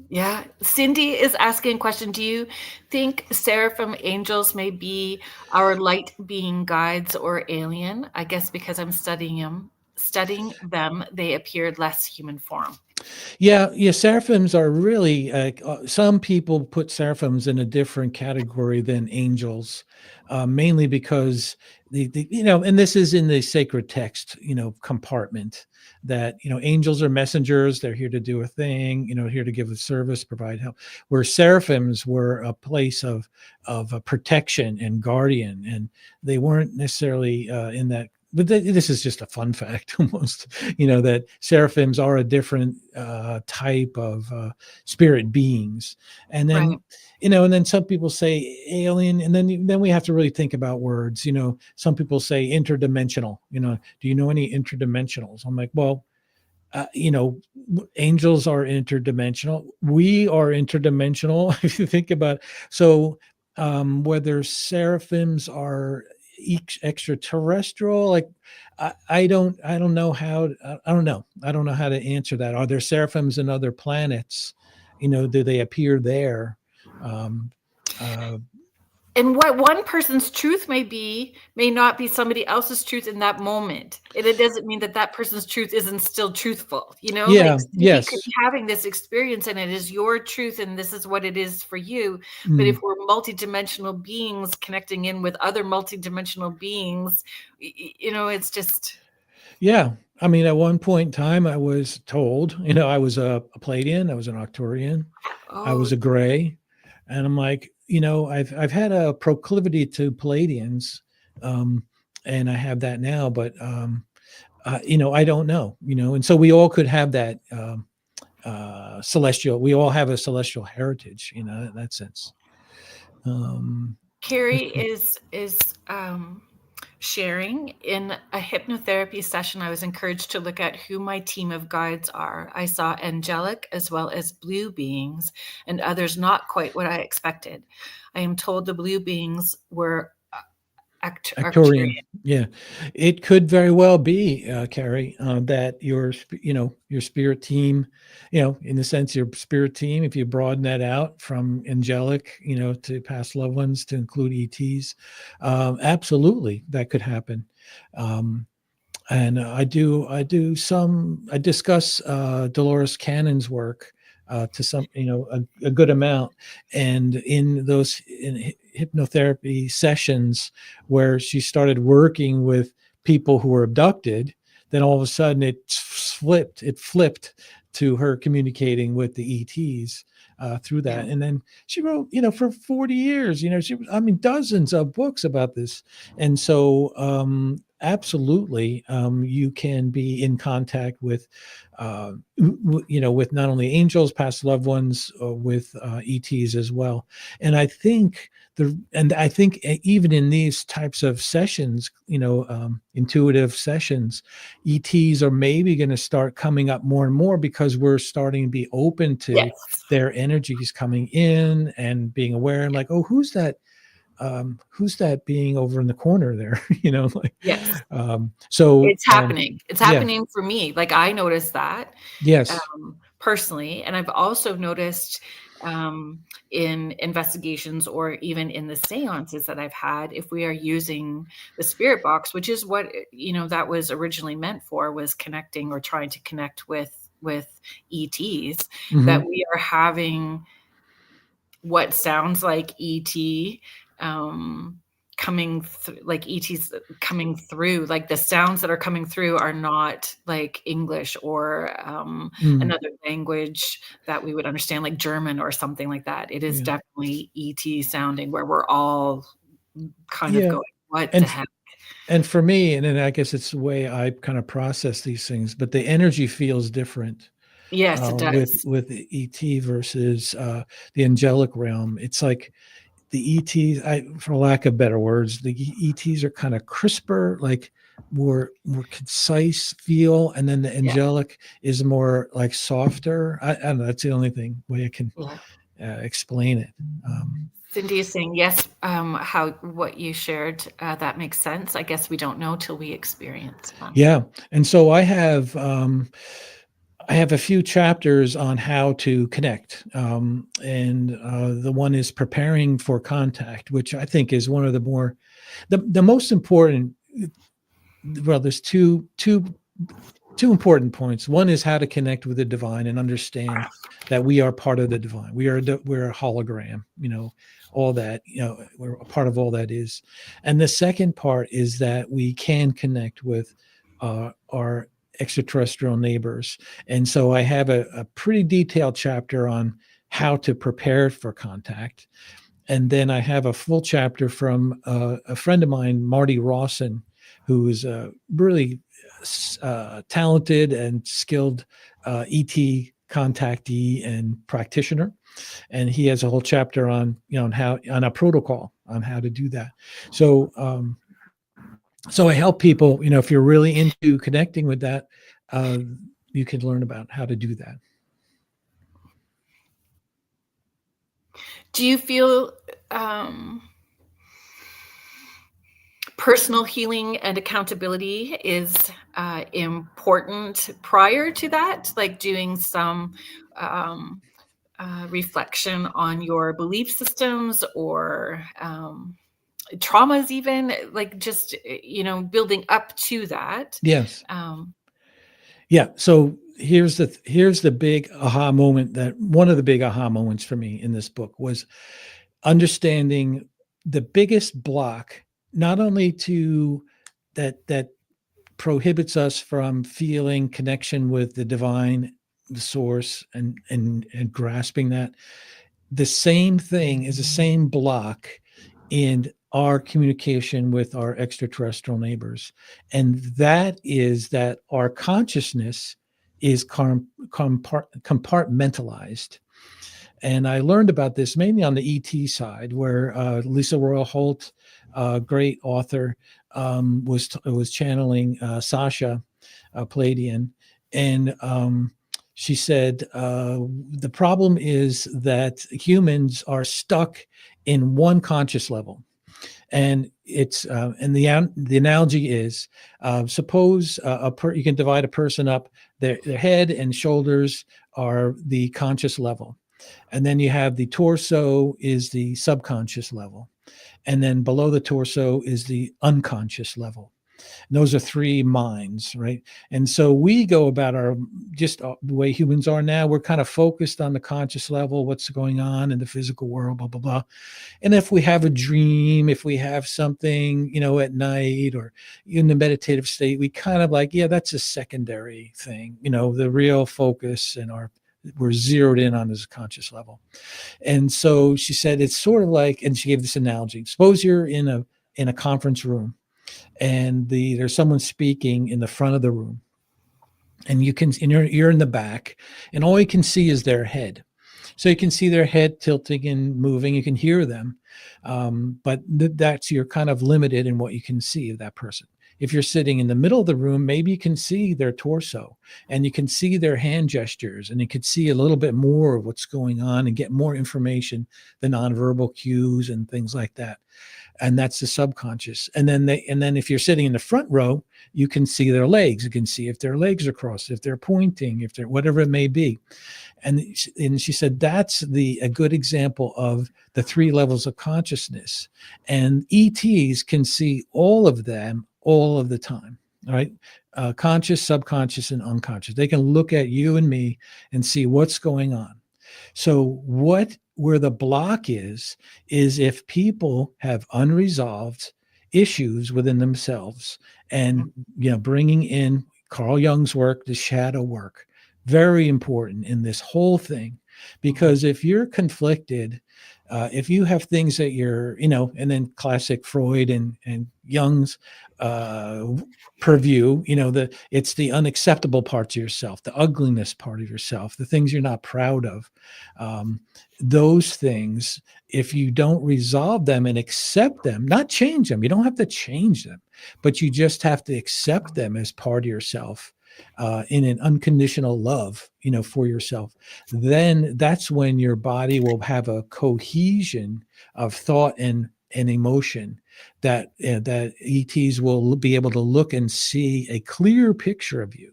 Yeah. Cindy is asking a question. Do you think seraphim angels may be our light being guides or alien? I guess because I'm studying them, they appeared less human form. Yeah, yeah. Seraphims are really. Some people put seraphims in a different category than angels, mainly because and this is in the sacred text, compartment, that angels are messengers. They're here to do a thing. Here to give a service, provide help. Where seraphims were a place of protection and guardian, and they weren't necessarily in that. But this is just a fun fact, almost, that seraphims are a different type of spirit beings. And Right. then, and then some people say alien, and then we have to really think about words. Some people say interdimensional. Do you know any interdimensionals? I'm like, well, angels are interdimensional. We are interdimensional. If you think about, so whether seraphims are extraterrestrial, like I don't know how. I don't know how to answer that. Are there seraphims in other planets? Do they appear there? Um, uh, And what one person's truth may not be somebody else's truth in that moment. And it doesn't mean that that person's truth isn't still truthful. Like yeah. Cindy could Yes. be having this experience and it is your truth and this is what it is for you. But Mm, if we're multidimensional beings connecting in with other multidimensional beings, it's just, yeah. I mean, at one point in time, I was told, I was a Pleiadian, I was an Arcturian, I oh, was a gray, and I'm like, I've had a proclivity to Palladians, um, and I have that now, but I don't know, and so we all could have that celestial. We all have a celestial heritage, in that sense. Carrie is sharing in a hypnotherapy session. I was encouraged to look at who my team of guides are. I saw angelic as well as blue beings, and others not quite what I expected. I am told the blue beings were Arcturian. Arcturian, yeah, it could very well be, Carrie, that your spirit team, in the sense your spirit team, if you broaden that out from angelic, to past loved ones to include ETs, absolutely that could happen. And I discuss Dolores Cannon's work to some, a good amount. And in those hypnotherapy sessions where she started working with people who were abducted, then all of a sudden it flipped to her communicating with the ETs through that. Yeah. And then she wrote, for 40 years, dozens of books about this. And so, absolutely, you can be in contact with, with not only angels, past loved ones, with ETs as well. And I think even in these types of sessions, intuitive sessions, ETs are maybe going to start coming up more and more because we're starting to be open to Yes. their energies coming in and being aware and like, oh, who's that being over in the corner there? Yes. So It's happening. It's yeah. happening for me. Like, I noticed that Yes. Personally, and I've also noticed in investigations or even in the seances that I've had, if we are using the spirit box, which is what that was originally meant for, was connecting or trying to connect with ETs, that we are having what sounds like ET coming like ETs coming through, like the sounds that are coming through are not like English or another language that we would understand, like German or something like that. It is definitely ET sounding, where we're all kind of going, what the heck? And for me, and then I guess it's the way I kind of process these things, but the energy feels different. Yes, it does. With the ET versus the angelic realm. It's like the ETs, for lack of better words, the ETs are kind of crisper, like more concise feel, and then the angelic is more like softer. I don't know. That's the only way I can explain it. Cindy is saying yes. What you shared, that makes sense. I guess we don't know till we experience them. Yeah, and so I have a few chapters on how to connect, and the one is preparing for contact, which I think is one of the most important. Well, there's two important points. One is how to connect with the divine and understand that we are part of the divine. We're a hologram, all that, we're a part of all that is. And the second part is that we can connect with our extraterrestrial neighbors. And so I have a pretty detailed chapter on how to prepare for contact. And then I have a full chapter from a friend of mine, Marty Rawson, who is a really talented and skilled ET contactee and practitioner. And he has a whole chapter on, on a protocol on how to do that. So, so I help people, if you're really into connecting with that, you can learn about how to do that. Do you feel personal healing and accountability is important prior to that, like doing some reflection on your belief systems or traumas, even like just building up to that? Yes. Yeah. So here's the big aha moment, that one of the big aha moments for me in this book was understanding the biggest block, not only to that prohibits us from feeling connection with the divine, the source, and grasping that. The same thing is the same block in our communication with our extraterrestrial neighbors. And that is that our consciousness is compartmentalized. And I learned about this mainly on the ET side, where Lisa Royal Holt, great author, was channeling Sasha Palladian, and she said the problem is that humans are stuck in one conscious level. And it's and the analogy is suppose you can divide a person up. Their head and shoulders are the conscious level, and then you have the torso is the subconscious level, and then below the torso is the unconscious level. And those are three minds, right? And so we go about our just the way humans are now. We're kind of focused on the conscious level, what's going on in the physical world, blah blah blah. And if we have a dream, if we have something, at night or in the meditative state, we kind of like, yeah, that's a secondary thing. The real focus and we're zeroed in on this conscious level. And so she said it's sort of like, and she gave this analogy. Suppose you're in a conference room, and there's someone speaking in the front of the room, and you're in the back, and all you can see is their head. So you can see their head tilting and moving. You can hear them, but you're kind of limited in what you can see of that person. If you're sitting in the middle of the room, maybe you can see their torso, and you can see their hand gestures, and you can see a little bit more of what's going on and get more information, the nonverbal cues and things like that. And that's the subconscious. And then if you're sitting in the front row, you can see their legs. You can see if their legs are crossed, if they're pointing, if they're whatever it may be. And she said that's a good example of the three levels of consciousness. And ETs can see all of them all of the time. All right. Conscious, subconscious, and unconscious. They can look at you and me and see what's going on. So where the block is if people have unresolved issues within themselves, and bringing in Carl Jung's work, the shadow work, very important in this whole thing. Because if you're conflicted, if you have things that you're, and then classic Freud and Jung's purview, it's the unacceptable parts of yourself, the ugliness part of yourself, the things you're not proud of. Those things, if you don't resolve them and accept them, not change them, you don't have to change them, but you just have to accept them as part of yourself. In an unconditional love, for yourself, then that's when your body will have a cohesion of thought and emotion that ETs will be able to look and see a clear picture of you.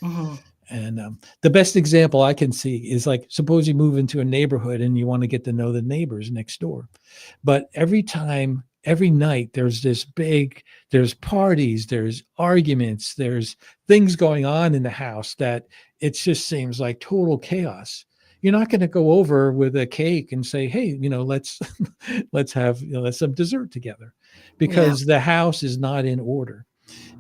Mm-hmm. And the best example I can see is like, suppose you move into a neighborhood and you want to get to know the neighbors next door. But every night, there's parties, there's arguments, there's things going on in the house that it just seems like total chaos. You're not going to go over with a cake and say, hey, let's have some dessert together, because the house is not in order.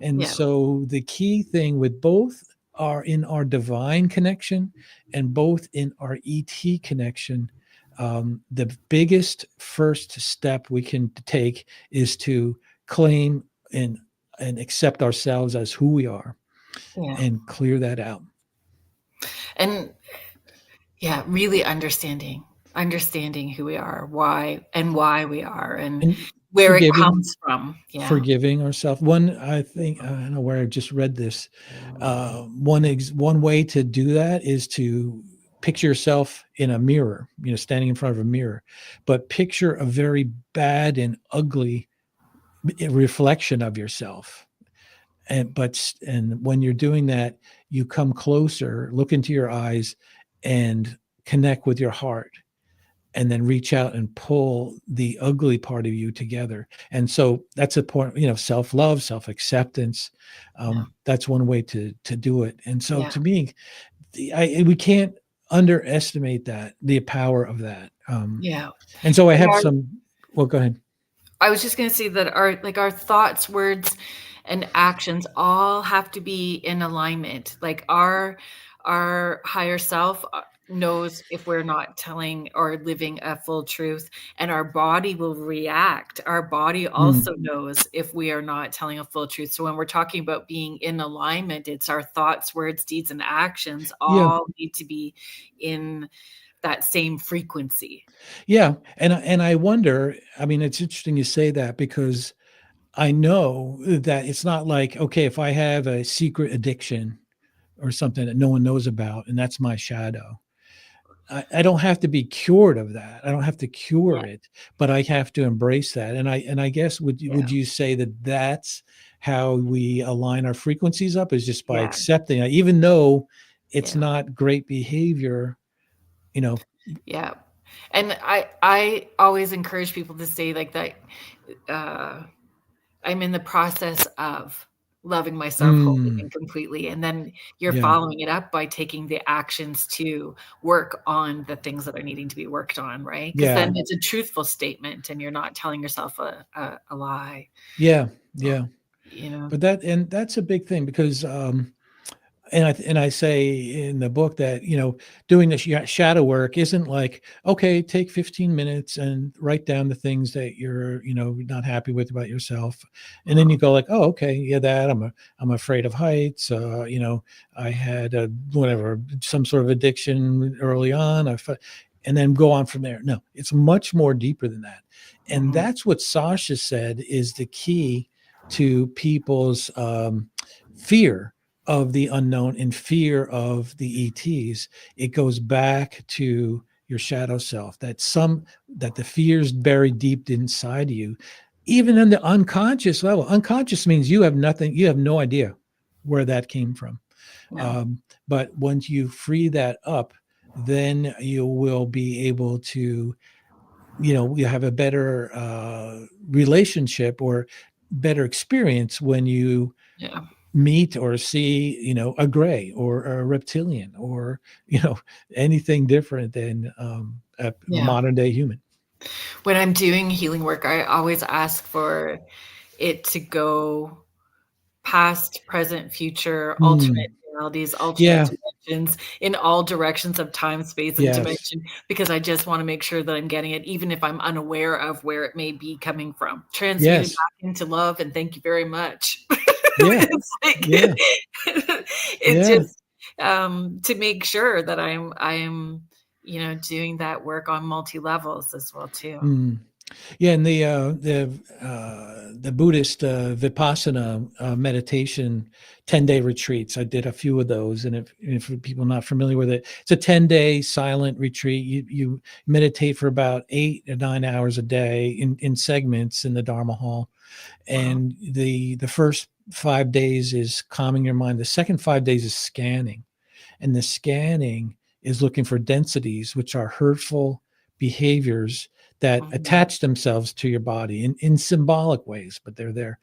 And so the key thing with both are in our divine connection and both in our ET connection. The biggest first step we can take is to claim and accept ourselves as who we are, and clear that out. And really understanding who we are, why we are, and where it comes from. Forgiving ourselves. I don't know where I just read this. One way to do that is to picture yourself in a mirror, standing in front of a mirror, but picture a very bad and ugly reflection of yourself. And when you're doing that, you come closer, look into your eyes, and connect with your heart, and then reach out and pull the ugly part of you together. And so that's a point, self-love, self-acceptance. That's one way to do it. And so to me, we can't underestimate the power of that. And so I have well, go ahead. I was just going to say that our thoughts, words, and actions all have to be in alignment. Like our higher self, knows if we're not telling or living a full truth, and our body will react. Our body Mm. also knows if we are not telling a full truth. So when we're talking about being in alignment, it's our thoughts, words, deeds, and actions Yeah. all need to be in that same frequency. Yeah. And I wonder, I mean, it's interesting you say that because I know that it's not like, okay, if I have a secret addiction or something that no one knows about, and that's my shadow, I don't have to be cured of that. I don't have to cure Yeah, it, but I have to embrace that. And I guess would yeah, you say that that's how we align our frequencies up is just by yeah, accepting it, even though it's yeah, not great behavior, you know. yeah. And I always encourage people to say like that. Uh, I'm in the process of loving myself wholly Mm, and completely. And then you're yeah, following it up by taking the actions to work on the things that are needing to be worked on, right? Because yeah, then it's a truthful statement and you're not telling yourself a lie, yeah, yeah. you know? But that's a big thing because and I say in the book that doing the shadow work isn't like, okay, take 15 minutes and write down the things that you're not happy with about yourself, and then you Oh, go like, oh, okay, yeah, that I'm afraid of heights, I had whatever, some sort of addiction early on, and then go on from there. No, it's much more deeper than that, and mhm. that's what Sasha said is the key to people's fear of the unknown and fear of the ETs. It goes back to your shadow self, that the fears buried deep inside you, even in the unconscious level. Unconscious means you have nothing, you have no idea where that came from. No, But once you free that up, then you will be able to, you have a better relationship or better experience when you yeah, meet or see, a gray or a reptilian or, you know, anything different than a yeah. modern day human. When I'm doing healing work, I always ask for it to go past, present, future, alternate Mm, realities, alternate yeah. dimensions, in all directions of time, space, and Yes. dimension, because I just wanna make sure that I'm getting it, even if I'm unaware of where it may be coming from. Transmuted Yes. back into love, and thank you very much. Yeah. It's like Yeah. it Yeah. just, to make sure that I'm doing that work on multi levels as well too. Mm. Yeah, and the Buddhist Vipassana meditation 10-day retreats. I did a few of those, and if for people not familiar with it, it's a 10-day silent retreat. You meditate for about 8 or 9 hours a day in segments in the Dharma Hall, Wow. and the first 5 days is calming your mind. The second 5 days is scanning, and the scanning is looking for densities, which are hurtful behaviors that Mhm. attach themselves to your body in symbolic ways, but they're there.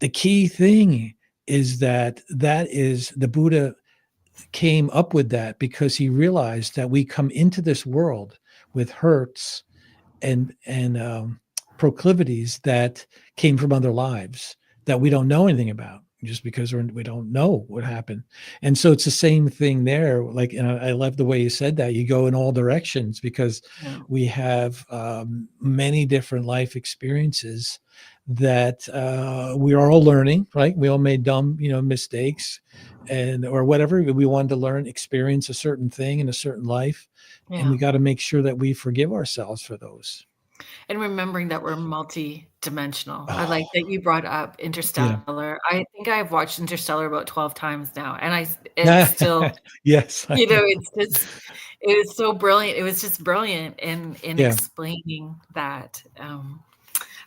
The key thing is that is the Buddha came up with that because he realized that we come into this world with hurts and proclivities that came from other lives that we don't know anything about just because we don't know what happened. And so it's the same thing there. Like, and I love the way you said that you go in all directions because Yeah. we have many different life experiences that we are all learning, right? We all made dumb, mistakes and or whatever we wanted to learn, experience a certain thing in a certain life, and Yeah. we got to make sure that we forgive ourselves for those. And remembering that we're multi-dimensional. I like Oh, that you brought up yeah. Interstellar. I think I've watched Interstellar about 12 times now, and it's still, Yes, I know. it's just it was so brilliant. It was just brilliant in Yeah. explaining that. I'm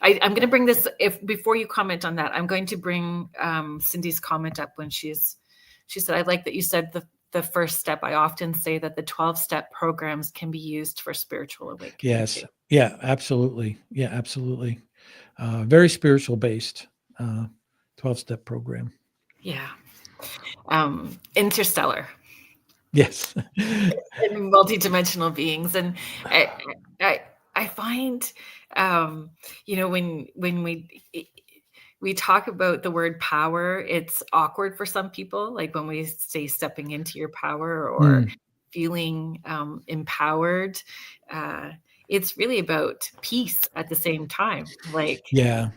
gonna bring this if before you comment on that, I'm going to bring Cindy's comment up when she said, I like that you said the first step. I often say that the 12-step programs can be used for spiritual awakening too. Yes. Yeah, absolutely. Yeah, absolutely. Very spiritual based, 12-step program. Yeah. Interstellar Yes. and multidimensional beings, and I I, I find, um, when we talk about the word power, it's awkward for some people, like when we say stepping into your power or Mm. feeling empowered. It's really about peace at the same time. Like, Yeah.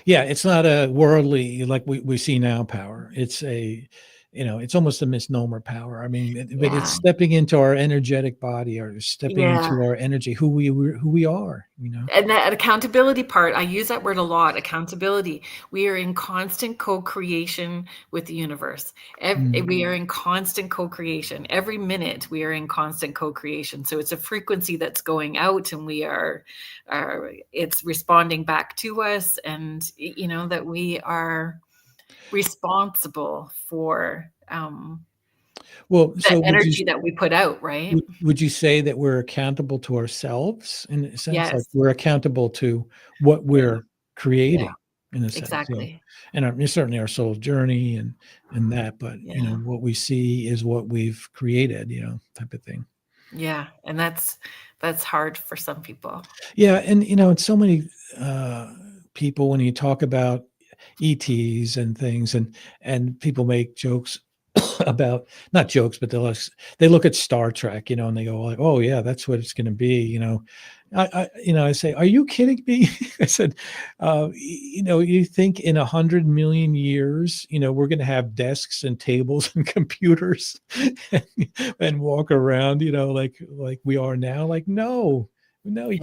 Yeah, it's not a worldly like we see now power. It's a, it's almost a misnomer power. I mean, but it's yeah, stepping into our energetic body or stepping yeah. into our energy, who we are, And that accountability part, I use that word a lot, accountability. We are in constant co-creation with the universe. Mm. We are in constant co-creation. Every minute we are in constant co-creation. So it's a frequency that's going out, and it's responding back to us, and that we are responsible for Well, the so energy that we put out, right? would you say that we're accountable to ourselves in a sense? Like Yes. we're accountable to what Yeah. we're Yeah. creating in a sense, Exactly. and certainly our soul journey and that, but Yeah. what we see is what we've created, type of thing. Yeah, and that's hard for some people. Yeah, and it's so many people when you talk about ETs and things, and people make jokes about not jokes, but they look at Star Trek, and they go like, "Oh yeah, that's what it's going to be." I say, "Are you kidding me?" I said, you think in 100 million years, we're going to have desks and tables and computers and, walk around, like we are now? Like, no, no, Yeah,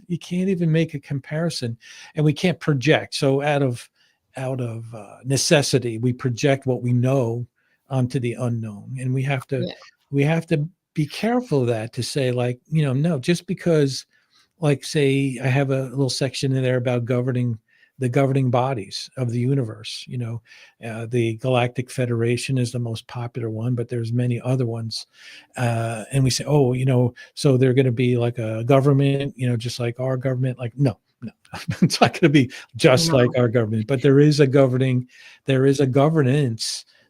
you can't even make a comparison, and we can't project. So out of necessity, we project what we know onto the unknown, and yeah, we have to be careful of that, to say, like, no, just because, like, say I have a little section in there about the governing bodies of the universe. The Galactic Federation is the most popular one, but there's many other ones, and we say, oh, so they're going to be like a government, just like our government. Like, no, no, it's not going to be just like no, our government, but there is a governance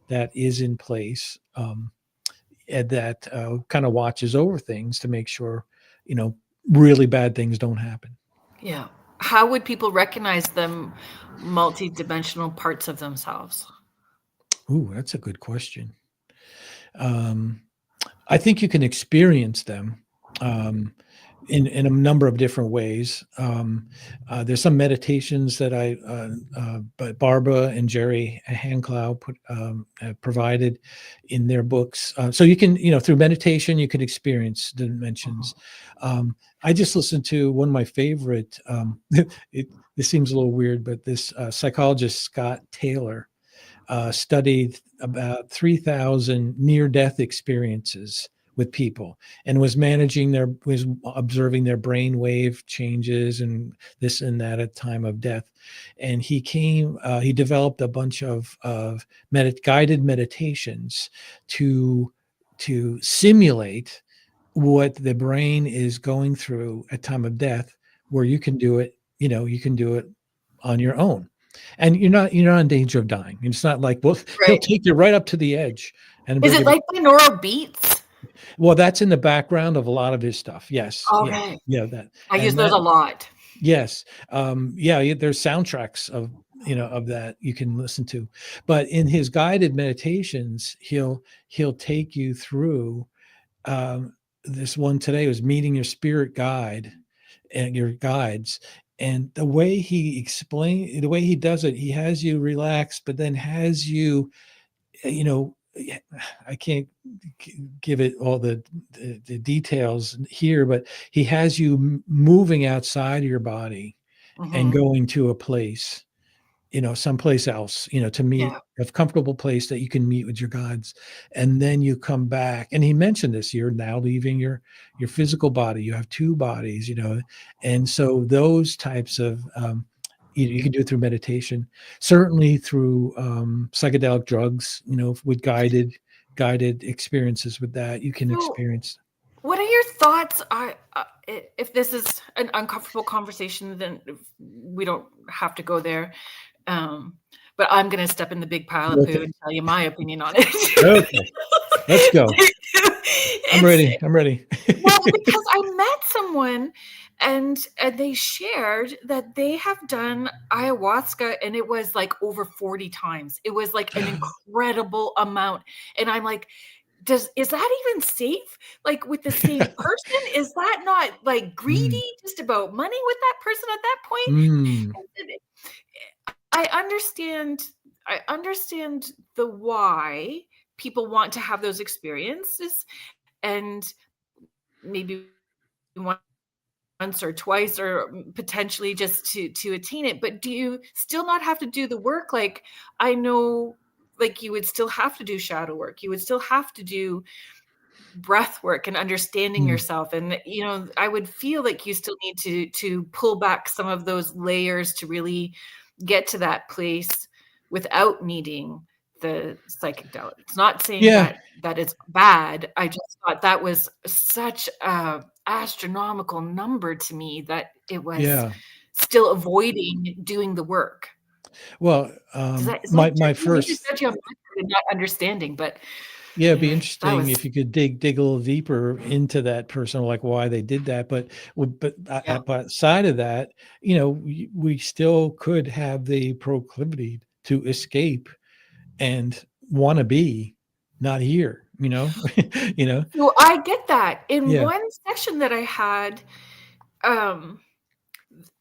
that is in place, and that kind of watches over things to make sure, really bad things don't happen. yeah. How would people recognize them multidimensional parts of themselves? Ooh, that's a good question. Um, I think you can experience them, um, in a number of different ways. There's some meditations that but Barbara and Jerry Hanclow have provided in their books. So you can, through meditation, you can experience dimensions. Mhm. I just listened to one of my favorite. This seems a little weird, but this psychologist Scott Taylor studied about 3,000 near-death experiences with people, and was observing their brain wave changes and this and that at time of death. And he developed a bunch of guided meditations to simulate what the brain is going through at time of death, where you can do it on your own, and you're not in danger of dying. It's not like, well, he'll Right. take you right up to the edge and Is bring it you. like binaural beats? Well, that's in the background of a lot of his stuff. Yes, yeah, Okay. yeah, that I use and those that. a lot. Yes, there's soundtracks of that you can listen to, but in his guided meditations, he'll take you through. Um, this one today was meeting your spirit guide and your guides. And the way he does it, he has you relax, but then has you, I can't give it all the details here, but he has you moving outside of your body and Hmm. going to a place, someplace else, to meet Yeah. a comfortable place that you can meet with your gods. And then you come back. And he mentioned this, you're now leaving your physical body. You have two bodies, and so those types of, you can do it through meditation, certainly through psychedelic drugs, with guided experiences with that. You can So, experience. what are your thoughts? If this is an uncomfortable conversation, then we don't have to go there. Um, but I'm going to step in the big pile of poo Okay. and tell you my opinion on it. Okay. Let's go. I'm It's ready. I'm ready. well, because I met someone, and they shared that they have done ayahuasca, and it was like over 40 times. It was like an incredible amount. And I'm like, is that even safe? Like with the same person? Is that not like Mm, greedy just about money with that person at that point? mm, I understand I understand the why people want to have those experiences, and maybe once or twice or potentially just to attain it, but do you still not have to do the work? Like, I know, like, you would still have to do shadow work, you would still have to do breath work and understanding mm. yourself, and I would feel like you still need to pull back some of those layers to really get to that place without needing the psychic doubt. It's not saying Yeah, that it's bad. I just thought that was such a astronomical number to me that it was yeah. still avoiding doing the work. Well, Is that my judgy? Maybe it's first judgy on my part and not understanding, but yeah, it'd be anyway, that interesting was if you could dig a little deeper into that person, like why they did that. yeah, But outside of that, we still could have the proclivity to escape and want to be not here. You know. so I get that. In Yeah. one session that I had, um,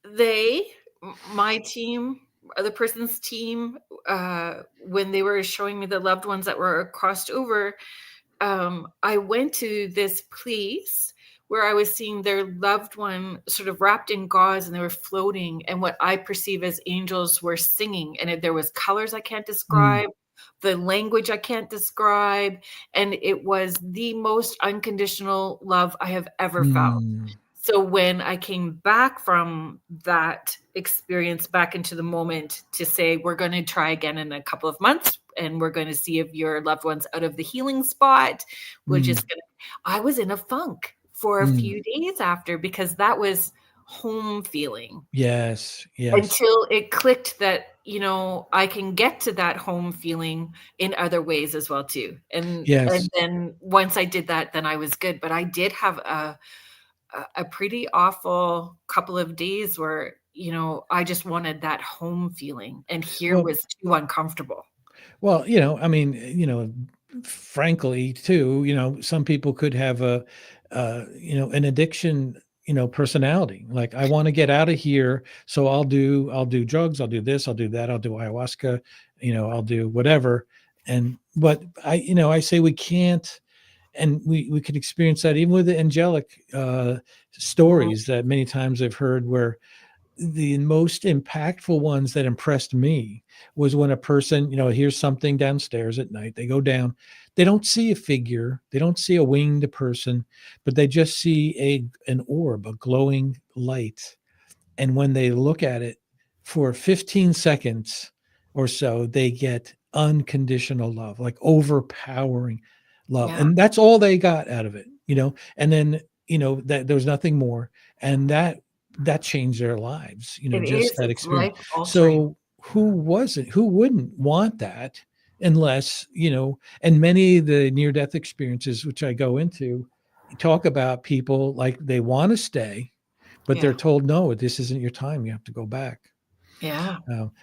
they, my team, other person's team, when they were showing me the loved ones that were crossed over, I went to this place where I was seeing their loved one sort of wrapped in gauze and they were floating, and what I perceive as angels were singing, and there was colors I can't Mm, describe, the language I can't describe, and it was the most unconditional love I have ever felt. mm. So when I came back from that experience back into the moment to say, we're going to try again in a couple of months and we're going to see if your loved one's out of the healing spot, we're Mm, just going to, I was in a funk for a mm. few days after because that was home feeling Yes, yes, until it clicked that, I can get to that home feeling in other ways as well too. And yes. then once I did that, then I was good. But I did have a pretty awful couple of days where, I just wanted that home feeling, and here Well, was too uncomfortable. I mean, frankly, too, some people could have an addiction, personality. Like, I want to get out of here, so I'll do drugs, I'll do this, I'll do that, I'll do ayahuasca, I'll do whatever. But I say we can't, and we could experience that even with the angelic Mhm. stories that many times I've heard, where the most impactful ones that impressed me was when a person, hears something downstairs at night. They go down, they don't see a figure, they don't see a winged person, but they just see an orb, a glowing light. And when they look at it for 15 seconds or so, they get unconditional love, like overpowering love. Yeah, And that's all they got out of it. And then, that there was nothing more. And that changed their lives, it just is. that It's experience. life altering. So who wouldn't want that unless, and many of the near death experiences, which I go into, talk about people like they want to stay, but they're Yeah. told, no, this isn't your time. You have to go back. Yeah.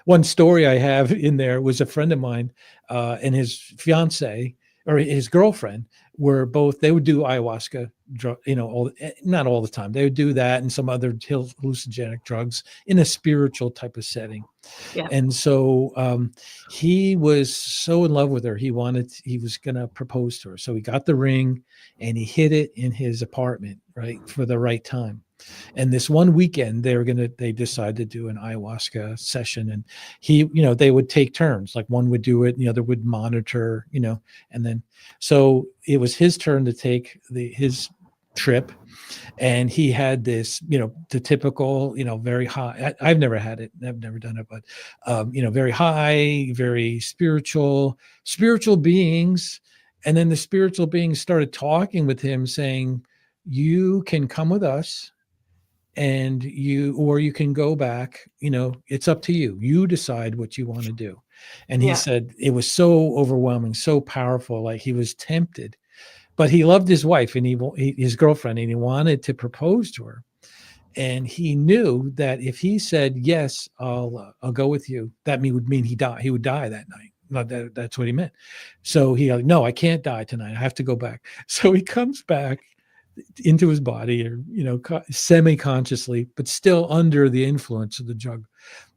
One story I have in there was a friend of mine and his fiance or his girlfriend were both, they would do ayahuasca, not all the time. They would do that and some other hallucinogenic drugs in a spiritual type of setting. Yeah. And so he was so in love with her. He was going to propose to her. So he got the ring and he hid it in his apartment, right, for the right time. And this one weekend, they decided to do an ayahuasca session. And they would take turns, like one would do it and the other would monitor, and then, so it was his turn to take his trip. And he had this, the typical, very high. I've never had it. I've never done it, but, very high, very spiritual beings. And then the spiritual beings started talking with him saying, you can come with us or you can go back, it's up to you. You decide what you want to do. And he Yeah. said it was so overwhelming, so powerful. Like he was tempted, but he loved his wife and his girlfriend, and he wanted to propose to her. And he knew that if he said yes, I'll go with you, that would mean he would die that night. not that that's what he meant. So he like, no, I can't die tonight. I have to go back. So he comes back into his body, or semi-consciously, but still under the influence of the drug.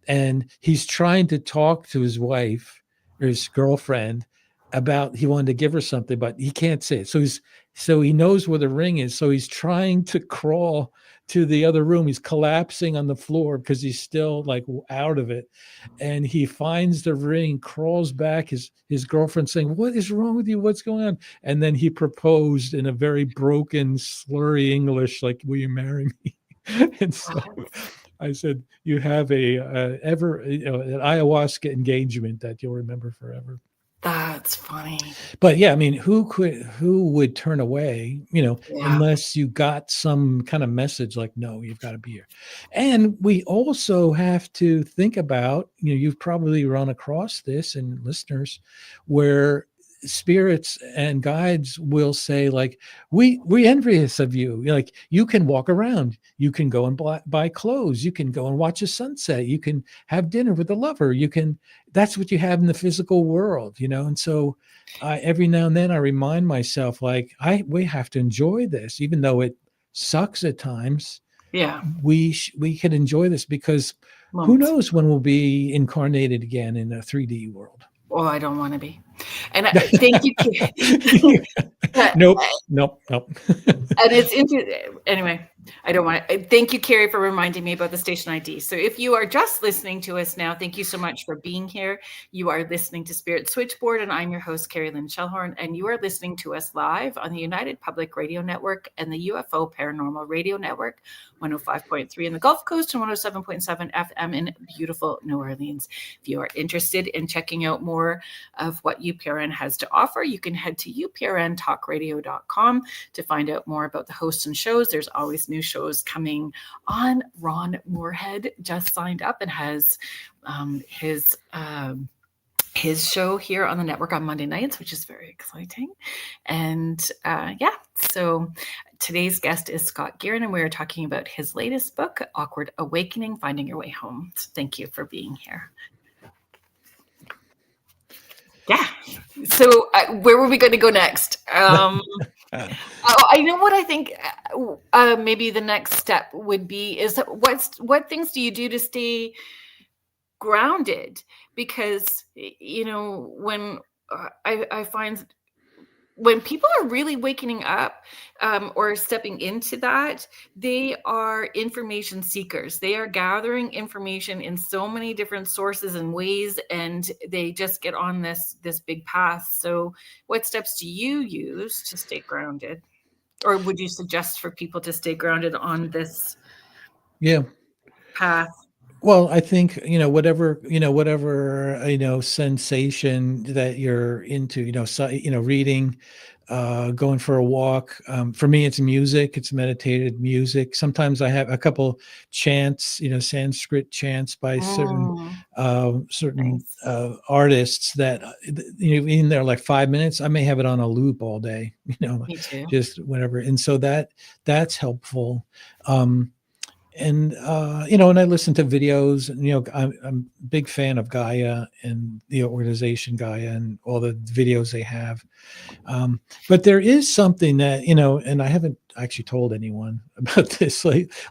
And he's trying to talk to his wife or his girlfriend about, he wanted to give her something, but he can't say it. So he knows where the ring is. So he's trying to crawl to the other room. He's collapsing on the floor because he's still like out of it. And he finds the ring, crawls back, his girlfriend saying, "What is wrong with you? What's going on?" And then he proposed in a very broken, slurry English, like, "Will you marry me?" And so I said, "You have an ayahuasca engagement that you'll remember forever." That's funny. But yeah, I mean, who would turn away, Yeah. unless you got some kind of message like, no, you've got to be here. And we also have to think about, you've probably run across this, and listeners, where spirits and guides will say, like, we envious of you. Like, you can walk around, you can go and buy clothes, you can go and watch a sunset, you can have dinner with a lover, that's what you have in the physical world, and so every now and then I remind myself, like, we have to enjoy this, even though it sucks at times. Yeah, we could enjoy this, because who knows when we'll be incarnated again in a 3D world. Oh, I don't want to be. And thank you. Nope. And it's anyway, I don't want to. Thank you, Carrie, for reminding me about the station ID. So if you are just listening to us now, thank you so much for being here. You are listening to Spirit Switchboard, and I'm your host, Carrie Lynn Shellhorn, and you are listening to us live on the United Public Radio Network and the UFO Paranormal Radio Network, 105.3 in the Gulf Coast and 107.7 FM in beautiful New Orleans. If you are interested in checking out more of what UPRN has to offer, you can head to uprntalkradio.com to find out more about the hosts and shows. There's always new shows coming on. Ron Moorhead just signed up and has his show here on the network on Monday nights, which is very exciting. And so today's guest is Scott Guerin, and we're talking about his latest book, Awkward Awakening, Finding Your Way Home. So thank you for being here. Yeah. So where were we going to go next? I know what I think maybe the next step would be is what things do you do to stay grounded? Because, when I find when people are really waking up or stepping into that, they are information seekers. They are gathering information in so many different sources and ways, and they just get on this big path. So what steps do you use to stay grounded? Or would you suggest for people to stay grounded on this path? Well, I think, whatever sensation that you're into, reading, going for a walk. For me, it's music. It's meditated music. Sometimes I have a couple chants, Sanskrit chants by certain artists that, in there like 5 minutes, I may have it on a loop all day, Me too. just whatever. And so that's helpful. And I listen to videos, and I'm a big fan of Gaia and the organization Gaia and all the videos they have. But there is something that, and I haven't actually told anyone about this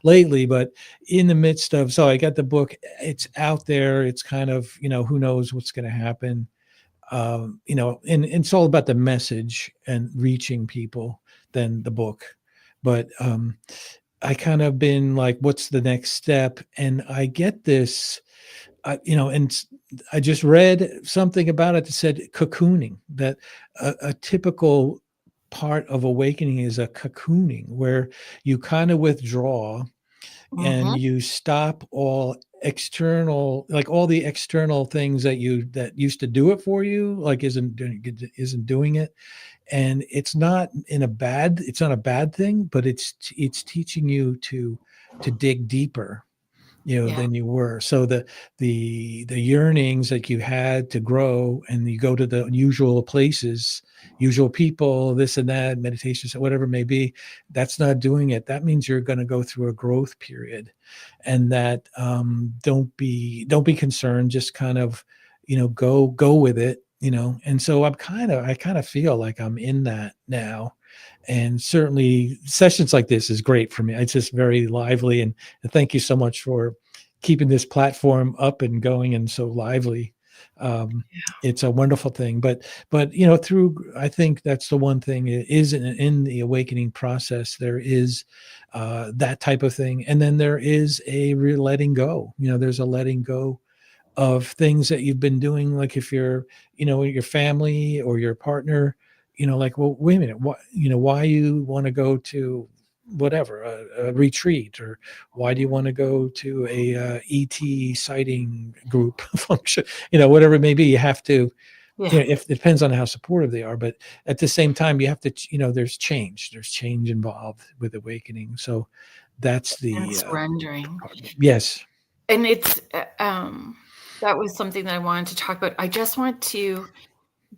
lately, but in the midst of, so I got the book, it's out there. It's kind of, who knows what's going to happen. And it's all about the message and reaching people than the book. But, I kind of been like, what's the next step? And I get this, and I just read something about it that said cocooning, that a typical part of awakening is a cocooning, where you kind of withdraw and you stop all external, like all the external things that used to do it for you, like isn't doing it. And it's not a bad thing, but it's teaching you to dig deeper, than you were. So the yearnings that you had to grow, and you go to the usual places, usual people, this and that, meditations, whatever it may be, that's not doing it. That means you're going to go through a growth period, and that don't be concerned. Just kind of, go with it. And so I kind of feel like I'm in that now. And certainly sessions like this is great for me. It's just very lively, and thank you so much for keeping this platform up and going and so lively. It's a wonderful thing, but through, I think that's the one thing is in the awakening process, there is that type of thing, and then there is a real letting go. There's a letting go of things that you've been doing, like if you're, your family or your partner, like, well, wait a minute, why you want to go to whatever, a retreat, or why do you want to go to a ET sighting group function, whatever it may be. You have to, Yeah. if it depends on how supportive they are, but at the same time, you have to, there's change involved with awakening. So that's And the surrendering. yes. And it's that was something that I wanted to talk about. I just want to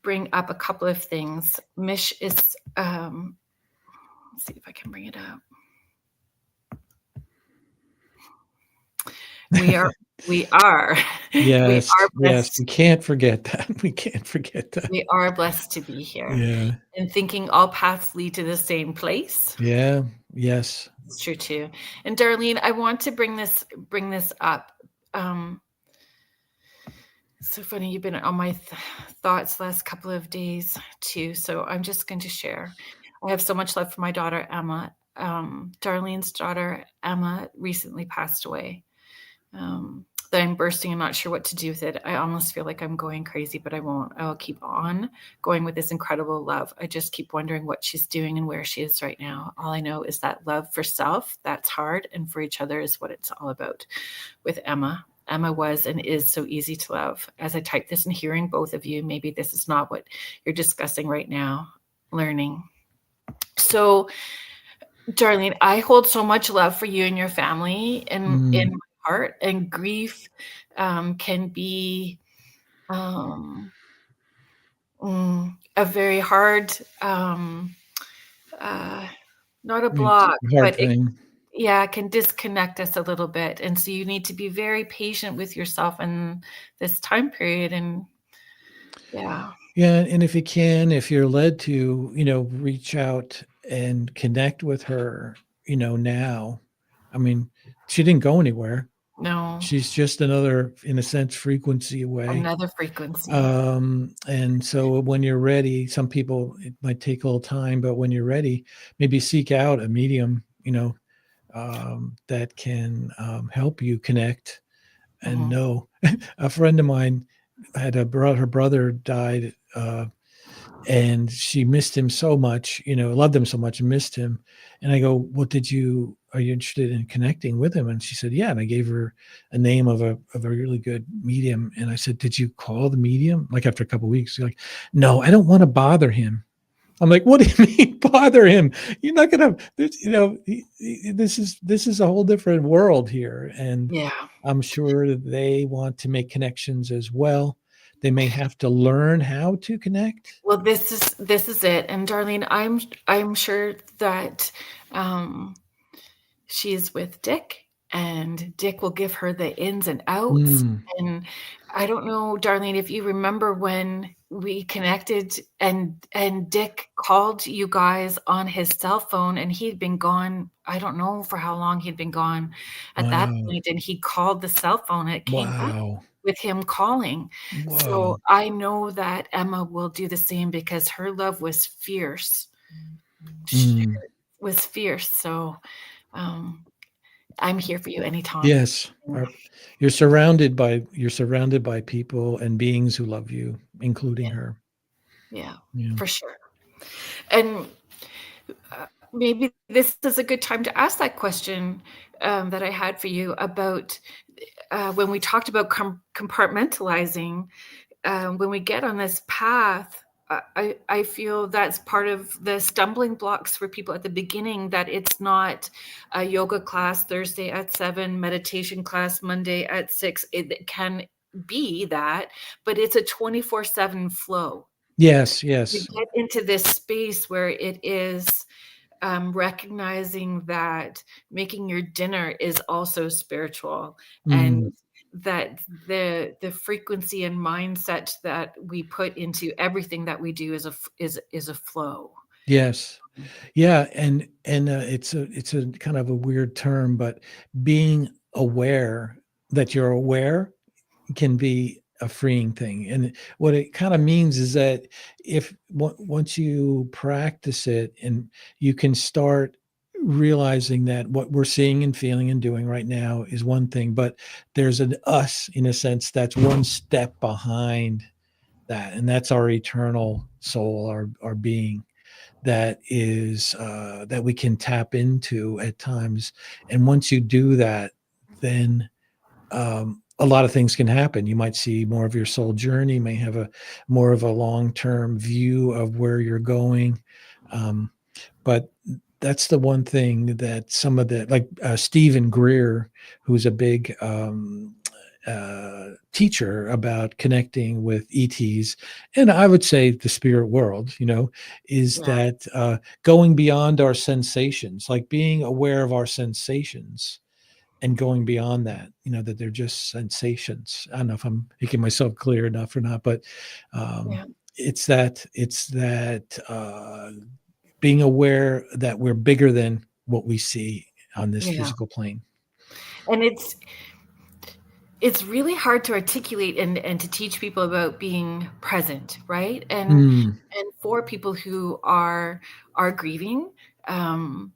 bring up a couple of things. Mish is let's see if I can bring it up. We are Yes, yes, blessed. we can't forget that. We can't forget that. We are blessed to be here. Yeah. And thinking all paths lead to the same place. Yeah. Yes. It's true too. And Darlene, I want to bring this up. So funny, you've been on my thoughts last couple of days too. So I'm just going to share. I have so much love for my daughter, Emma. Darlene's daughter, Emma, recently passed away. That I'm bursting. I'm not sure what to do with it. I almost feel like I'm going crazy, but I won't. I'll keep on going with this incredible love. I just keep wondering what she's doing and where she is right now. All I know is that love for self, that's hard, and for each other is what it's all about. With Emma, Emma was and is so easy to love. As I type this and hearing both of you, maybe this is not what you're discussing right now, learning. So, Darlene, I hold so much love for you and your family in my heart, and grief can be a very hard, not a block, Hard but it thing. can disconnect us a little bit. And so you need to be very patient with yourself in this time period. And Yeah. And if you're led to, reach out and connect with her, now, I mean, she didn't go anywhere. no, She's just another, in a sense, frequency away. another frequency. And so when you're ready, some people, it might take a little time, but when you're ready, maybe seek out a medium, that can help you connect and know. A friend of mine had her brother died, and she missed him so much, loved him so much and missed him. And I go, are you interested in connecting with him? And she said, yeah. And I gave her a name of a really good medium. And I said, did you call the medium? Like after a couple of weeks, she's like, no, I don't want to bother him. I'm like, what do you mean bother him? You're not going to, this is a whole different world here. And I'm sure they want to make connections as well. They may have to learn how to connect. Well, this is it. And Darlene, I'm sure that she's with Dick, and Dick will give her the ins and outs. And I don't know, Darlene, if you remember when we connected and Dick called you guys on his cell phone, and he'd been gone. I don't know for how long he'd been gone at that point. And he called the cell phone, and it came up with him calling. Wow. So I know that Emma will do the same, because her love was fierce. Was fierce. So I'm here for you anytime. Yes. You're surrounded by people and beings who love you, including her. Yeah, for sure. And maybe this is a good time to ask that question that I had for you about when we talked about compartmentalizing. When we get on this path, I feel that's part of the stumbling blocks for people at the beginning, that it's not a yoga class Thursday at 7, meditation class Monday at 6. It can be that, but it's a 24/7 flow. Yes. You get into this space where it is recognizing that making your dinner is also spiritual, and that the frequency and mindset that we put into everything that we do is a flow. Yes. Yeah, and it's a kind of a weird term, but being aware that you're aware can be a freeing thing. And what it kind of means is that if once you practice it and you can start realizing that what we're seeing and feeling and doing right now is one thing, but there's an us in a sense that's one step behind that, and that's our eternal soul, our being that is that we can tap into at times. And once you do that, then a lot of things can happen. You might see more of your soul journey, you may have a more of a long-term view of where you're going. But that's the one thing that some of the, like Stephen Greer, who's a big teacher about connecting with ETs, and I would say the spirit world, is Yeah. that going beyond our sensations, like being aware of our sensations and going beyond that, that they're just sensations. I don't know if I'm making myself clear enough or not, but Yeah. it's that being aware that we're bigger than what we see on this Yeah. physical plane. And it's really hard to articulate and to teach people about being present, right? And for people who are grieving, and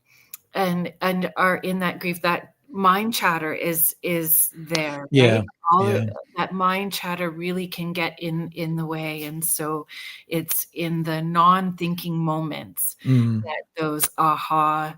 are in that grief, that mind chatter is there, right? Yeah. All of Yeah. that mind chatter really can get in the way. And so it's in the non-thinking moments Mm. that those aha.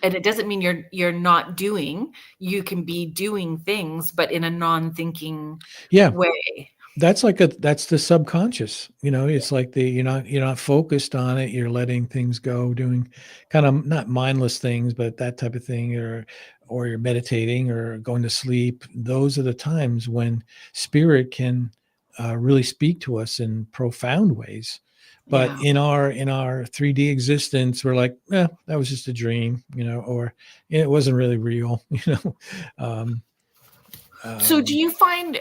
And it doesn't mean you're not doing. You can be doing things, but in a non-thinking Yeah. way. That's the subconscious, it's like you're not focused on it. You're letting things go, doing kind of not mindless things, but that type of thing, or you're meditating or going to sleep. Those are the times when spirit can really speak to us in profound ways. But Yeah. in our 3D existence, we're like, that was just a dream, or it wasn't really real, um, So um, do you find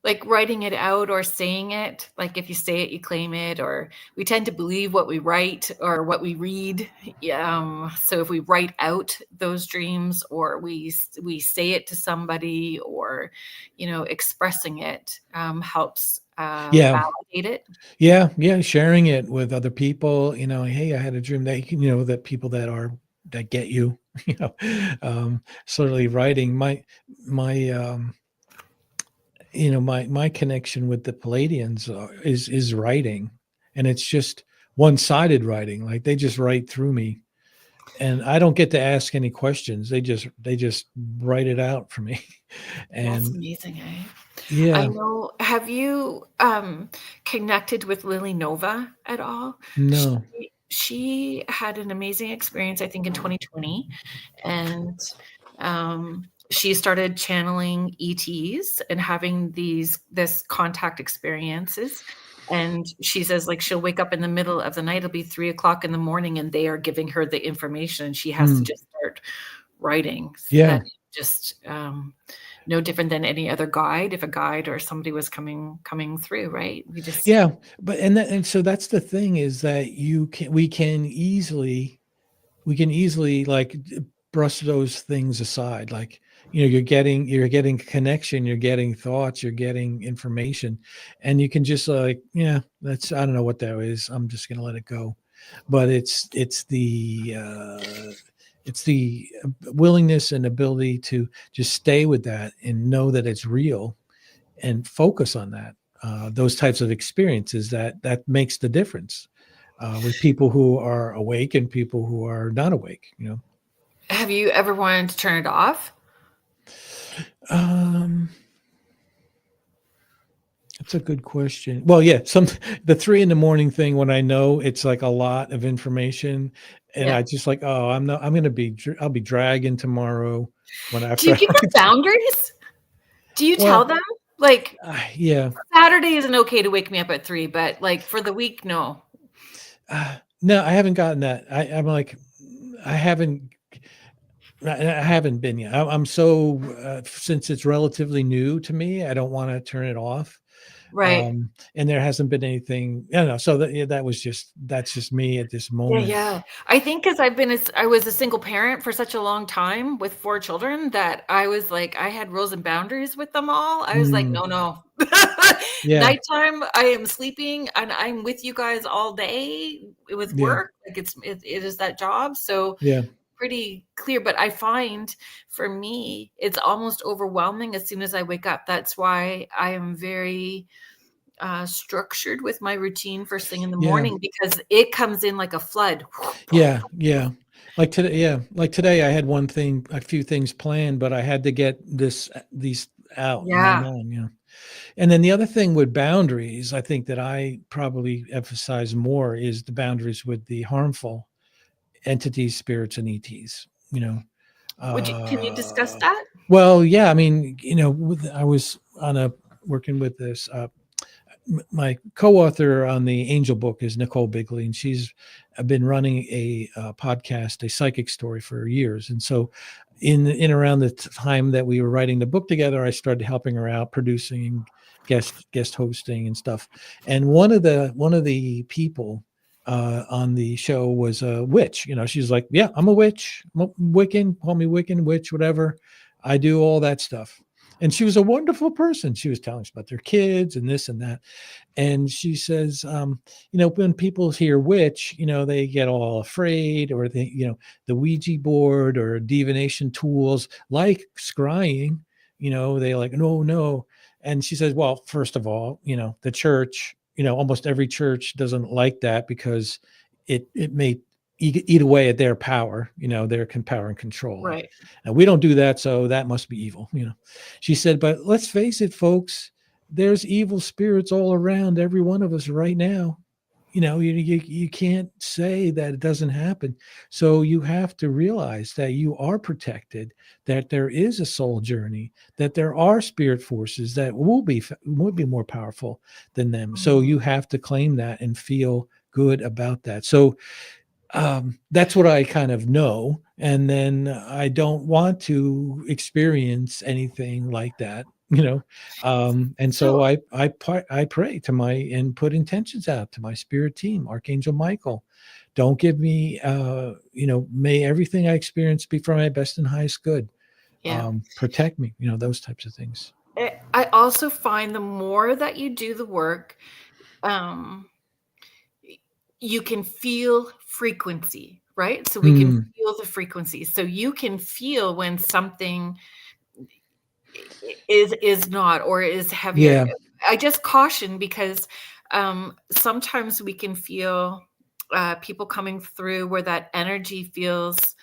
like writing it out or saying it, like if you say it, you claim it, or we tend to believe what we write or what we read. So if we write out those dreams, or we say it to somebody, or expressing it helps yeah. validate it. Yeah, yeah, sharing it with other people, "Hey, I had a dream," that people that get you, certainly writing. My, my connection with the Palladians is writing, and it's just one-sided writing, like, they just write through me, and I don't get to ask any questions. They just write it out for me, That's and amazing, eh? I yeah, know. Have you connected with Lily Nova at all? no. She had an amazing experience, I think, in 2020, and she started channeling ETs and having this contact experiences. And she says, like, she'll wake up in the middle of the night, it'll be 3 o'clock in the morning, and they are giving her the information, and she has to Mm, just start writing. yeah. And just no different than any other guide. If a guide or somebody was coming through, right? Yeah, but so that's the thing, is that we can easily like brush those things aside. Like, you're getting connection, you're getting thoughts, you're getting information, and you can just like, yeah, that's, I don't know what that is. I'm just gonna let it go. But it's the willingness and ability to just stay with that and know that it's real and focus on that. Those types of experiences that makes the difference with people who are awake and people who are not awake. Have you ever wanted to turn it off? Um, that's a good question. Well, yeah, the 3 a.m. thing, when I know it's like a lot of information, and I Yeah. just like, oh, I'll be dragging tomorrow when Do after. you give them boundaries? Do you tell Well, them, like, yeah, Saturday isn't okay to wake me up at 3, but like for the week, no? no, I haven't gotten that. I'm like, I haven't. I haven't been yet. I'm so since it's relatively new to me, I don't want to turn it off. Right. And there hasn't been anything, so that, yeah, that's just me at this Yeah, moment. yeah. I think 'cause I was a single parent for such a long time with 4 children that I was like, I had rules and boundaries with them all. I was like, Mm, "No, no. yeah, Nighttime, I am sleeping and I'm with you guys all day with yeah, work." Like it is that job. So yeah, pretty clear, but I find for me, it's almost overwhelming as soon as I wake up. That's why I am very structured with my routine first thing in the yeah, morning because it comes in like a flood. yeah, yeah. Like today, I had a few things planned, but I had to get these out in my Yeah, mind. And then the other thing with boundaries, I think that I probably emphasize more is the boundaries with the harmful entities, spirits, and ETs. can you discuss Uh, that? well, yeah, I mean, I was working with this. My co-author on the Angel book is Nichole Bigley, and she's been running a podcast, a psychic story, for years. And so, in around the time that we were writing the book together, I started helping her out, producing, guest hosting, and stuff. And one of the people on the show was a witch. She's like, "Yeah, I'm a witch. I'm a Wiccan. Call me Wiccan, witch, whatever. I do all that stuff." And she was a wonderful person. She was telling us about their kids and this and that. And she says, when people hear witch, they get all afraid, or the Ouija board or divination tools like scrying, they like, no, no. And she says, well, first of all, the church, almost every church doesn't like that because it may eat away at their power, their power and control. Right. And we don't do that. So that must be evil. She said, but let's face it, folks, there's evil spirits all around every one of us right now. You can't say that it doesn't happen. So you have to realize that you are protected, that there is a soul journey, that there are spirit forces that will be more powerful than them. So Mhm. you have to claim that and feel good about that. So that's what I kind of know. And then I don't want to experience anything like that. And so So I pray to and put intentions out to my spirit team, Archangel Michael. Don't give me, may everything I experience be for my best and highest good. yeah. Protect me, those types of things. I also find the more that you do the work, um, you can feel frequency, right? So we can Mm, feel the frequency. So you can feel when something is not or is heavier. yeah. I just caution because sometimes we can feel people coming through where that energy feels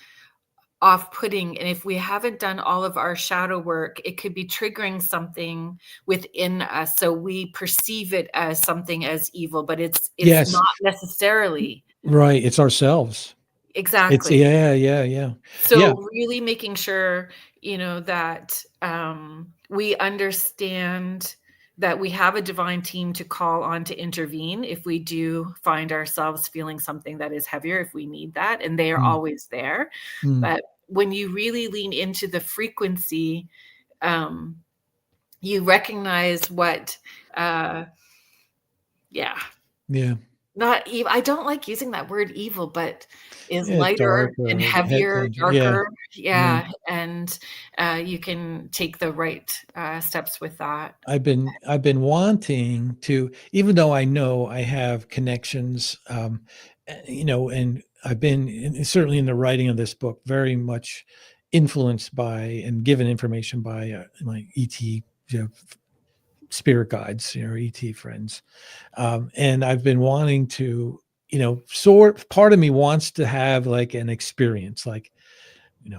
off-putting, and if we haven't done all of our shadow work, it could be triggering something within us, so we perceive it as something as evil, but it's Yes. not necessarily. Right. It's ourselves. It's Exactly. yeah, yeah, yeah. Yeah. So really making sure, that we understand that we have a divine team to call on to intervene if we do find ourselves feeling something that is heavier, if we need that, and they are Mm, always there. mm, But when you really lean into the frequency, um, you recognize what, uh, yeah, yeah. not evil. I don't like using that word evil, but is Yeah, lighter dark and or head heavier, danger. Yeah, darker. yeah. Yeah, and you can take the right steps with that. I've been wanting to, even though I know I have connections, and I've been certainly in the writing of this book very much influenced by and given information by my ET, spirit guides, ET friends, and I've been wanting to, part of me wants to have like an experience, like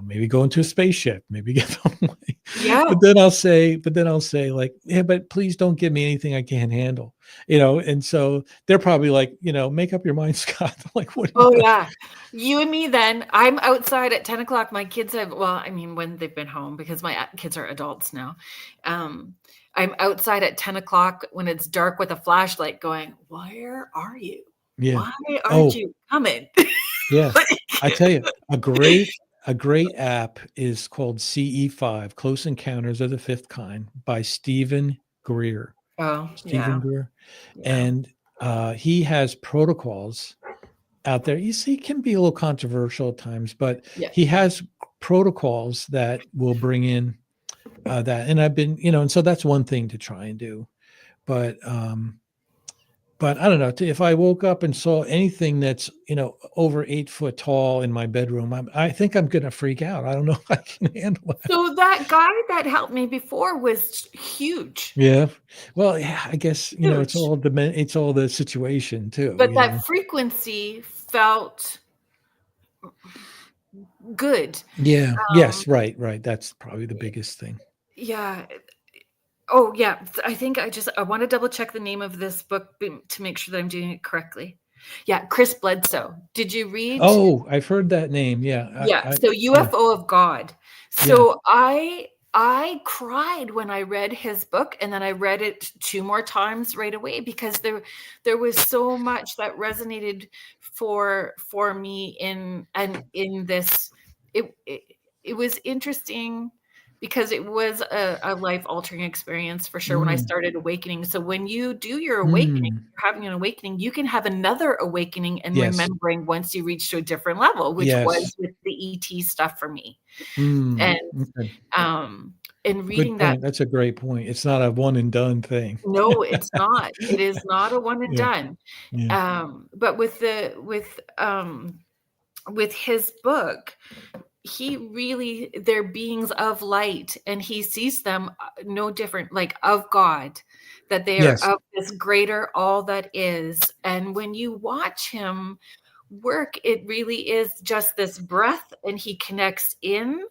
maybe go into a spaceship, maybe get away. Yeah. But then I'll say like, yeah, but please don't give me anything I can't handle, And so they're probably like, make up your mind, Scott. I'm like, what do you Oh, want? yeah. You and me then. I'm outside at 10 o'clock. My kids have, well, I mean, when they've been home because my kids are adults now. Um, I'm outside at 10 o'clock when it's dark with a flashlight going, where are you? Yeah. Why aren't Oh, you coming? yeah. I tell you, a great app is called CE5, Close Encounters of the Fifth Kind, by Stephen Greer. Oh, Stephen yeah. Greer. Yeah. And he has protocols out there. You see, it can be a little controversial at times, but Yeah. he has protocols that will bring in that. And I've been, and so that's one thing to try and do. But I don't know, if I woke up and saw anything that's, over 8 foot tall in my bedroom, I think I'm going to freak out. I don't know if I can handle it. So that guy that helped me before was huge. Yeah. Well, yeah, I guess, it's Huge. all the situation too, But that frequency felt good. Yeah. Um, Yes. Right. Right. That's probably the biggest thing. yeah. Oh, yeah. I think I want to double check the name of this book to make sure that I'm doing it correctly. Yeah, Chris Bledsoe. Did you read? Oh, I've heard that name. Yeah. Yeah, so Yeah. UFO of God. Yeah. So I cried when I read his book, and then I read it 2 more times right away, because there was so much that resonated for me in this. It was interesting because it was a life-altering experience for sure when I started awakening. So when you do your awakening, you're having an awakening, you can have another awakening and Yes. remembering once you reach to a different level, which was Yes. with the ET stuff for me. Okay. And reading Good that, point. That's a great point. It's not a one and done thing. no, it's not. It is not a one and Yeah. done. Yeah. But with his book, he really, they're beings of light, and he sees them no different, like of God, that they are Yes. of this greater all that is. And when you watch him work, it really is just this breath, and he connects in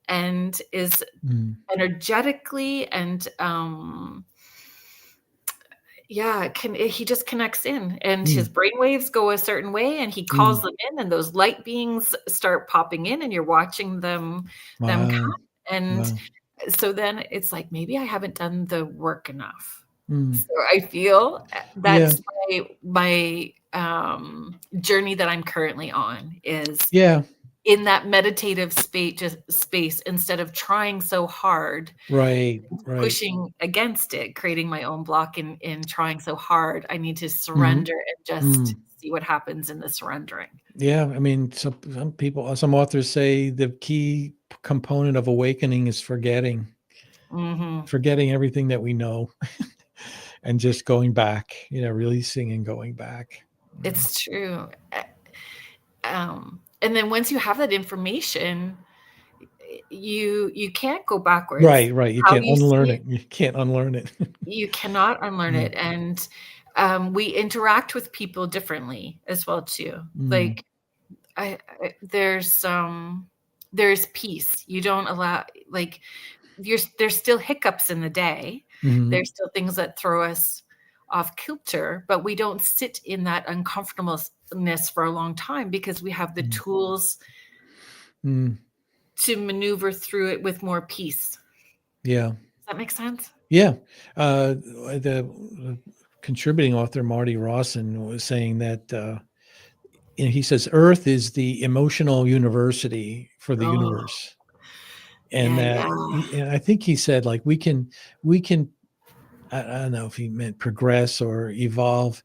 and is energetically and he just connects in, and his brain waves go a certain way, and he calls them in, and those light beings start popping in, and you're watching them come. And so then it's like, maybe I haven't done the work enough. So I feel that's my journey that I'm currently on, is in that meditative space, instead of trying so hard, Right. pushing against it, creating my own block in trying so hard. I need to surrender and just see what happens in the surrendering. Yeah. I mean, some authors say the key component of awakening is forgetting everything that we know and just going back, releasing and going back. It's true. And then once you have that information, you can't go backwards. Right. You can't unlearn it. You can't unlearn it. You cannot unlearn it. And we interact with people differently as well too. Like there's peace. You don't allow, like, there's still hiccups in the day. There's still things that throw us off kilter, but we don't sit in that uncomfortableness for a long time, because we have the tools to maneuver through it with more peace. Yeah. Does that make sense? Yeah. The contributing author, Marty Rawson, was saying that, he says, Earth is the emotional university for the universe. And and I think he said, like, we can, I don't know if he meant progress or evolve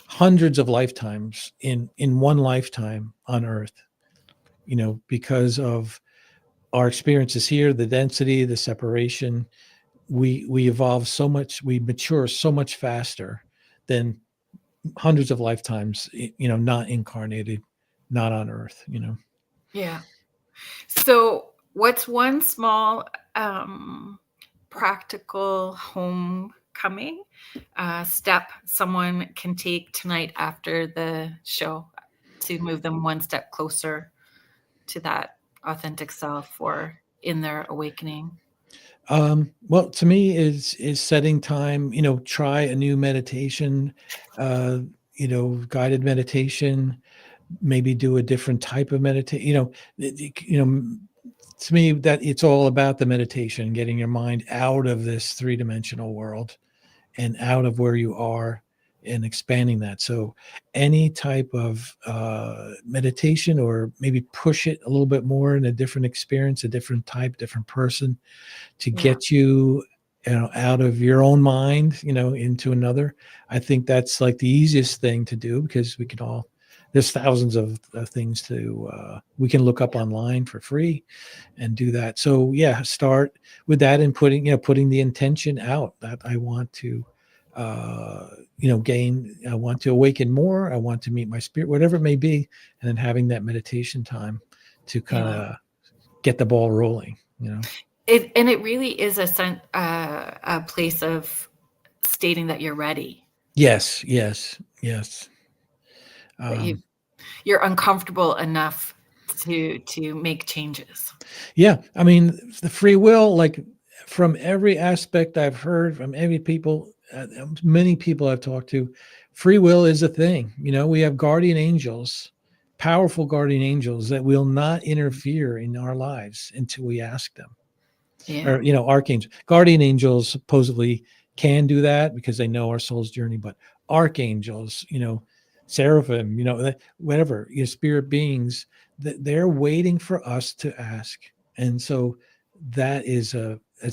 hundreds of lifetimes in one lifetime on Earth, because of our experiences here, the density, the separation. We evolve so much, we mature so much faster than hundreds of lifetimes, not incarnated, not on Earth, Yeah. So what's one small practical homecoming step someone can take tonight after the show to move them one step closer to that authentic self, or in their awakening? Well, to me, is setting time, try a new meditation, guided meditation, maybe do a different type of meditation, to me, that it's all about the meditation, getting your mind out of this 3-dimensional world and out of where you are, and expanding that. So any type of meditation, or maybe push it a little bit more in a different experience, a different type, different person, to Yeah. get you, out of your own mind, into another. I think that's like the easiest thing to do, because we can all, there's thousands of things we can look up online for free and do that. So yeah, start with that, and putting the intention out that I want to, I want to awaken more. I want to meet my spirit, whatever it may be. And then having that meditation time to kind Yeah. of get the ball rolling, It really is a place of stating that you're ready, Yes, yes, yes. that Um, you're uncomfortable enough to make changes. yeah, I mean, the free will, like from every aspect I've heard from many people I've talked to, free will is a thing. We have guardian angels, powerful guardian angels that will not interfere in our lives until we ask them. Yeah. Or archangels, guardian angels supposedly can do that because they know our soul's journey, but archangels, seraphim, whatever, spirit beings, that they're waiting for us to ask. And so it's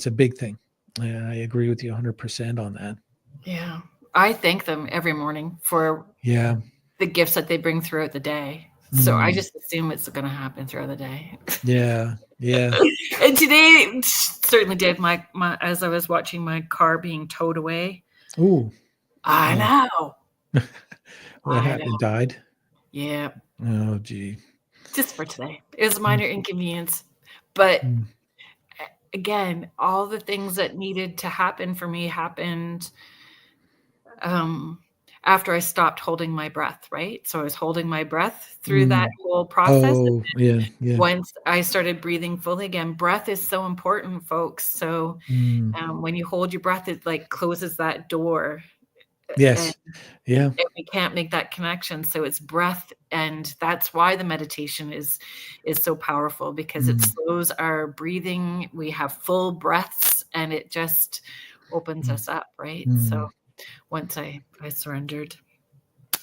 a big thing, and I agree with you 100% on that. Yeah. I thank them every morning for Yeah. the gifts that they bring throughout the day. So I just assume it's going to happen throughout the day. Yeah. And today certainly did. My as I was watching my car being towed away. Ooh. I know. What I happened? It know. died? Yeah. Oh, gee. Just for today. It was a minor inconvenience. But again, all the things that needed to happen for me happened after I stopped holding my breath, right? So I was holding my breath through that whole process. Oh, yeah. Once I started breathing fully again, breath is so important, folks. So when you hold your breath, it like closes that door. And, Yes. Yeah. and we can't make that connection. So it's breath. And that's why the meditation is so powerful, because it slows our breathing. We have full breaths and it just opens us up, right? So once I surrendered.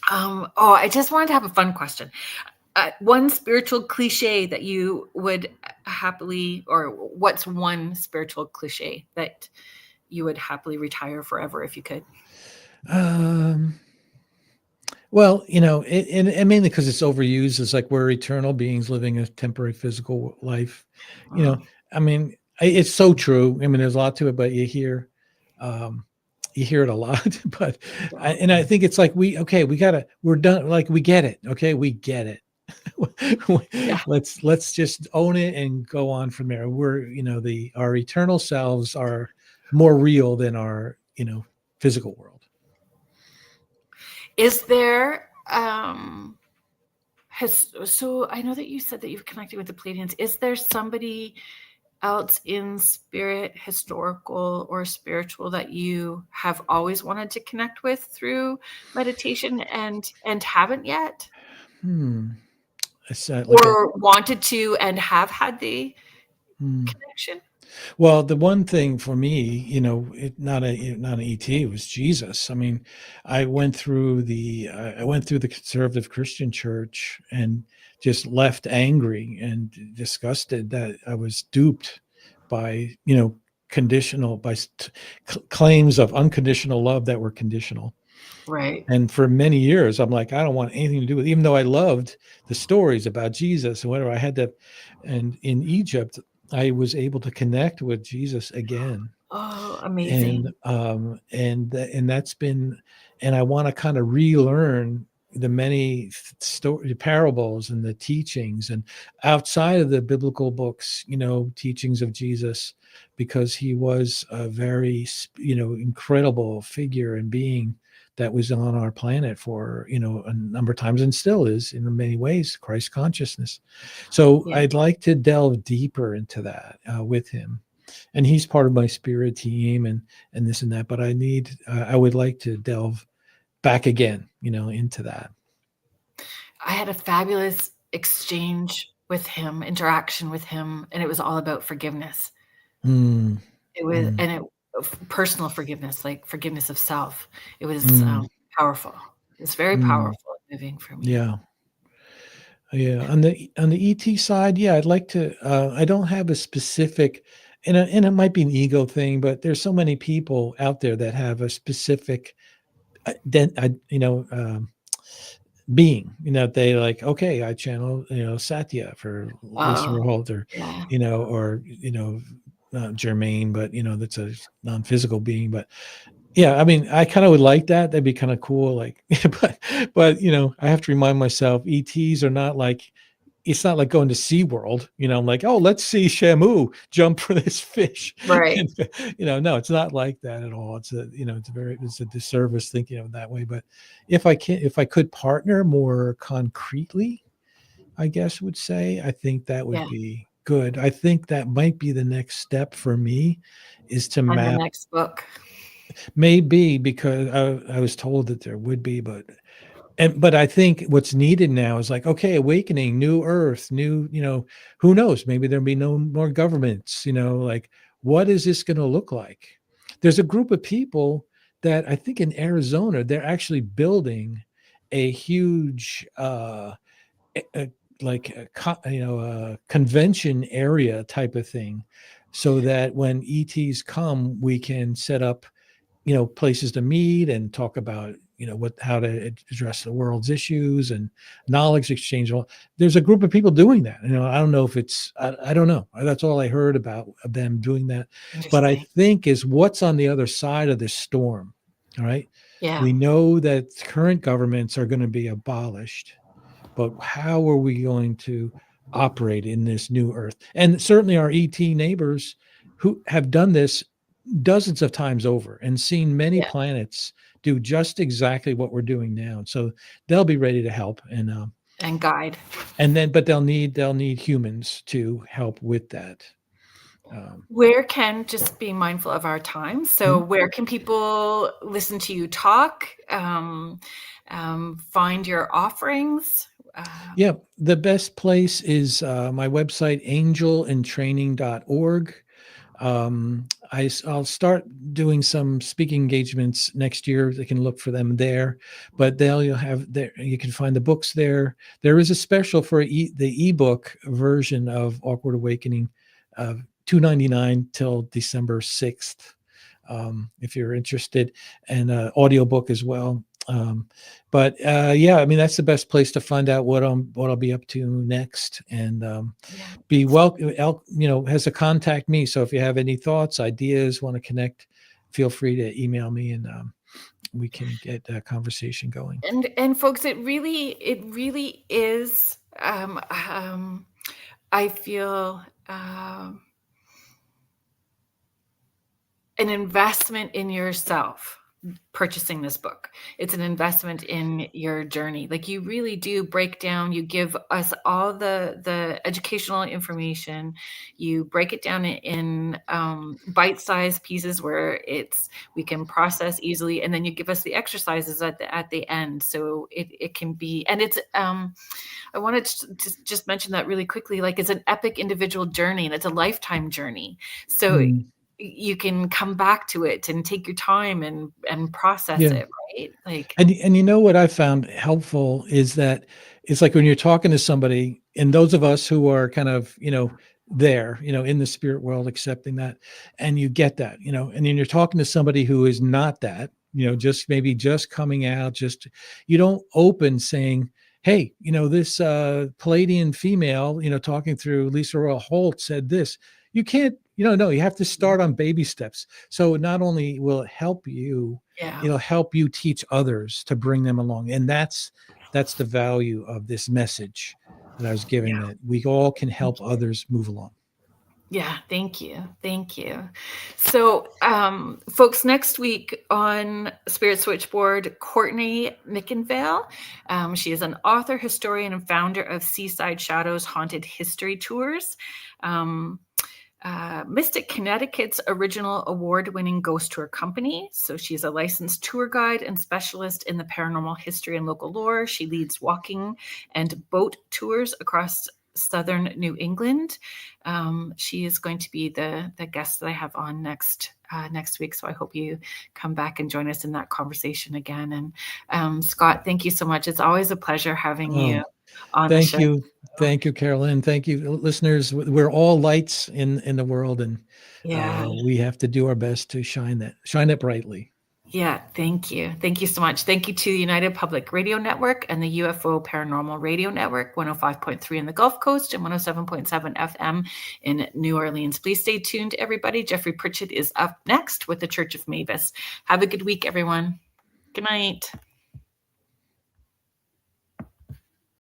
I just wanted to have a fun question. One spiritual cliche that you would happily, or what's one spiritual cliche that you would happily retire forever if you could? Well, and mainly because it's overused. It's like we're eternal beings living a temporary physical life. I mean, it's so true. I mean, there's a lot to it, but um, you hear it a lot. But I think it's like we're done. Like we get it. Okay, we get it. Yeah. Let's just own it and go on from there. Our eternal selves are more real than our physical world. Is there so I know that you said that you've connected with the Pleiadians. Is there somebody else in spirit, historical or spiritual, that you have always wanted to connect with through meditation and haven't yet? It's like Or wanted to and have had the connection? Well, the one thing for me, not an ET, it was Jesus. I mean, I went through the conservative Christian church and just left angry and disgusted that I was duped by, claims of unconditional love that were conditional. Right. And for many years, I'm like, I don't want anything to do with it, even though I loved the stories about Jesus and whatever. And in Egypt, I was able to connect with Jesus again. Oh, And amazing. that's been, and I want to kind of relearn the many parables and the teachings and outside of the biblical books, teachings of Jesus, because he was a very, incredible figure and being that was on our planet for, a number of times, and still is in many ways, Christ consciousness. So Yeah. I'd like to delve deeper into that with him. And he's part of my spirit team and this and that, but I would like to delve back again, into that. I had a fabulous interaction with him, and it was all about forgiveness. It was, and it personal forgiveness, like forgiveness of self. It was powerful. It's very Mm, powerful and moving for me. yeah. Yeah. On the ET side, yeah, I'd like to, I don't have a specific, and it might be an ego thing, but there's so many people out there that have a specific, being, they like, okay, I channel, Satya for Lisa Oh, Holt, or, yeah. or, Germain, but, that's a non-physical being. But yeah, I mean, I kind of would like that. That'd be kind of cool. Like, but, I have to remind myself, ETs are not like, it's not like going to SeaWorld, I'm like, oh, let's see Shamu jump for this fish. Right. And, no, it's not like that at all. It's a disservice thinking of it that way. But if I could partner more concretely, I guess would say, I think that would Yeah. be good. I think that might be the next step for me, is to And the map. next book. Maybe because I was told that there would be, but I think what's needed now is like, okay, awakening, new earth, new, who knows? Maybe there'll be no more governments, like, what is this going to look like? There's a group of people that I think in Arizona, they're actually building a huge, a, like a convention area type of thing, so that when ETs come, we can set up places to meet and talk about how to address the world's issues and knowledge exchange. Well, there's a group of people doing that. I don't know if it's, I don't know, that's all I heard about them doing that. But I Interesting. think is what's on the other side of this storm. All right, Yeah. we know that current governments are going to be abolished, but how are we going to operate in this new earth? And certainly our ET neighbors who have done this dozens of times over and seen many Yeah. planets do just exactly what we're doing now. So they'll be ready to help, And guide. but they'll need humans to help with that. Where can, just be mindful of our time. So Mhm. where can people listen to you talk, find your offerings? Yeah, the best place is my website, angelandtraining.org. I'll start doing some speaking engagements next year. They can look for them there, but you'll have there. You can find the books there. There is a special for the ebook version of Awkward Awakening, $2.99 till December 6th, if you're interested, and audiobook as well. But yeah, I mean, that's the best place to find out what I'll be up to next, and Yeah. be welcome, has to contact me. So if you have any thoughts, ideas, want to connect, feel free to email me, and we can get a conversation going. And folks, it really is, I feel, an investment in yourself purchasing this book. It's an investment in your journey. Like, you really do break down, you give us all the educational information, you break it down in bite-sized pieces where we can process easily, and then you give us the exercises at the end, so it can be, and it's I wanted to just mention that really quickly. Like, it's an epic individual journey, and it's a lifetime journey. So Mm, you can come back to it and take your time and process yeah. it, right? Like, And what I found helpful is that it's like when you're talking to somebody, and those of us who are kind of, there, in the spirit world, accepting that, and you get that, and then you're talking to somebody who is not that, just maybe just coming out, just, you don't open saying, hey, this Palladian female, talking through Lisa Royal Holt said this. You can't, no, you have to start on baby steps. So not only will it help you, yeah, it'll help you teach others to bring them along. And that's the value of this message that I was giving, yeah, that we all can thank help you. others move along. Yeah, thank you. So, folks, next week on Spirit Switchboard, Courtney Mickenvale. She is an author, historian, and founder of Seaside Shadows Haunted History Tours. Mystic Connecticut's original award-winning ghost tour company. So she's a licensed tour guide and specialist in the paranormal history and local lore. She leads walking and boat tours across Southern New England. She is going to be the guest that I have on next week. So I hope you come back and join us in that conversation again. And Scott, thank you so much. It's always a pleasure having you on the show. Thank you, Carolyn. Thank you, listeners. We're all lights in the world, and we have to do our best to shine it brightly. Yeah, thank you. Thank you so much. Thank you to the United Public Radio Network and the UFO Paranormal Radio Network, 105.3 in the Gulf Coast and 107.7 FM in New Orleans. Please stay tuned, everybody. Jeffrey Pritchett is up next with the Church of Mavis. Have a good week, everyone. Good night.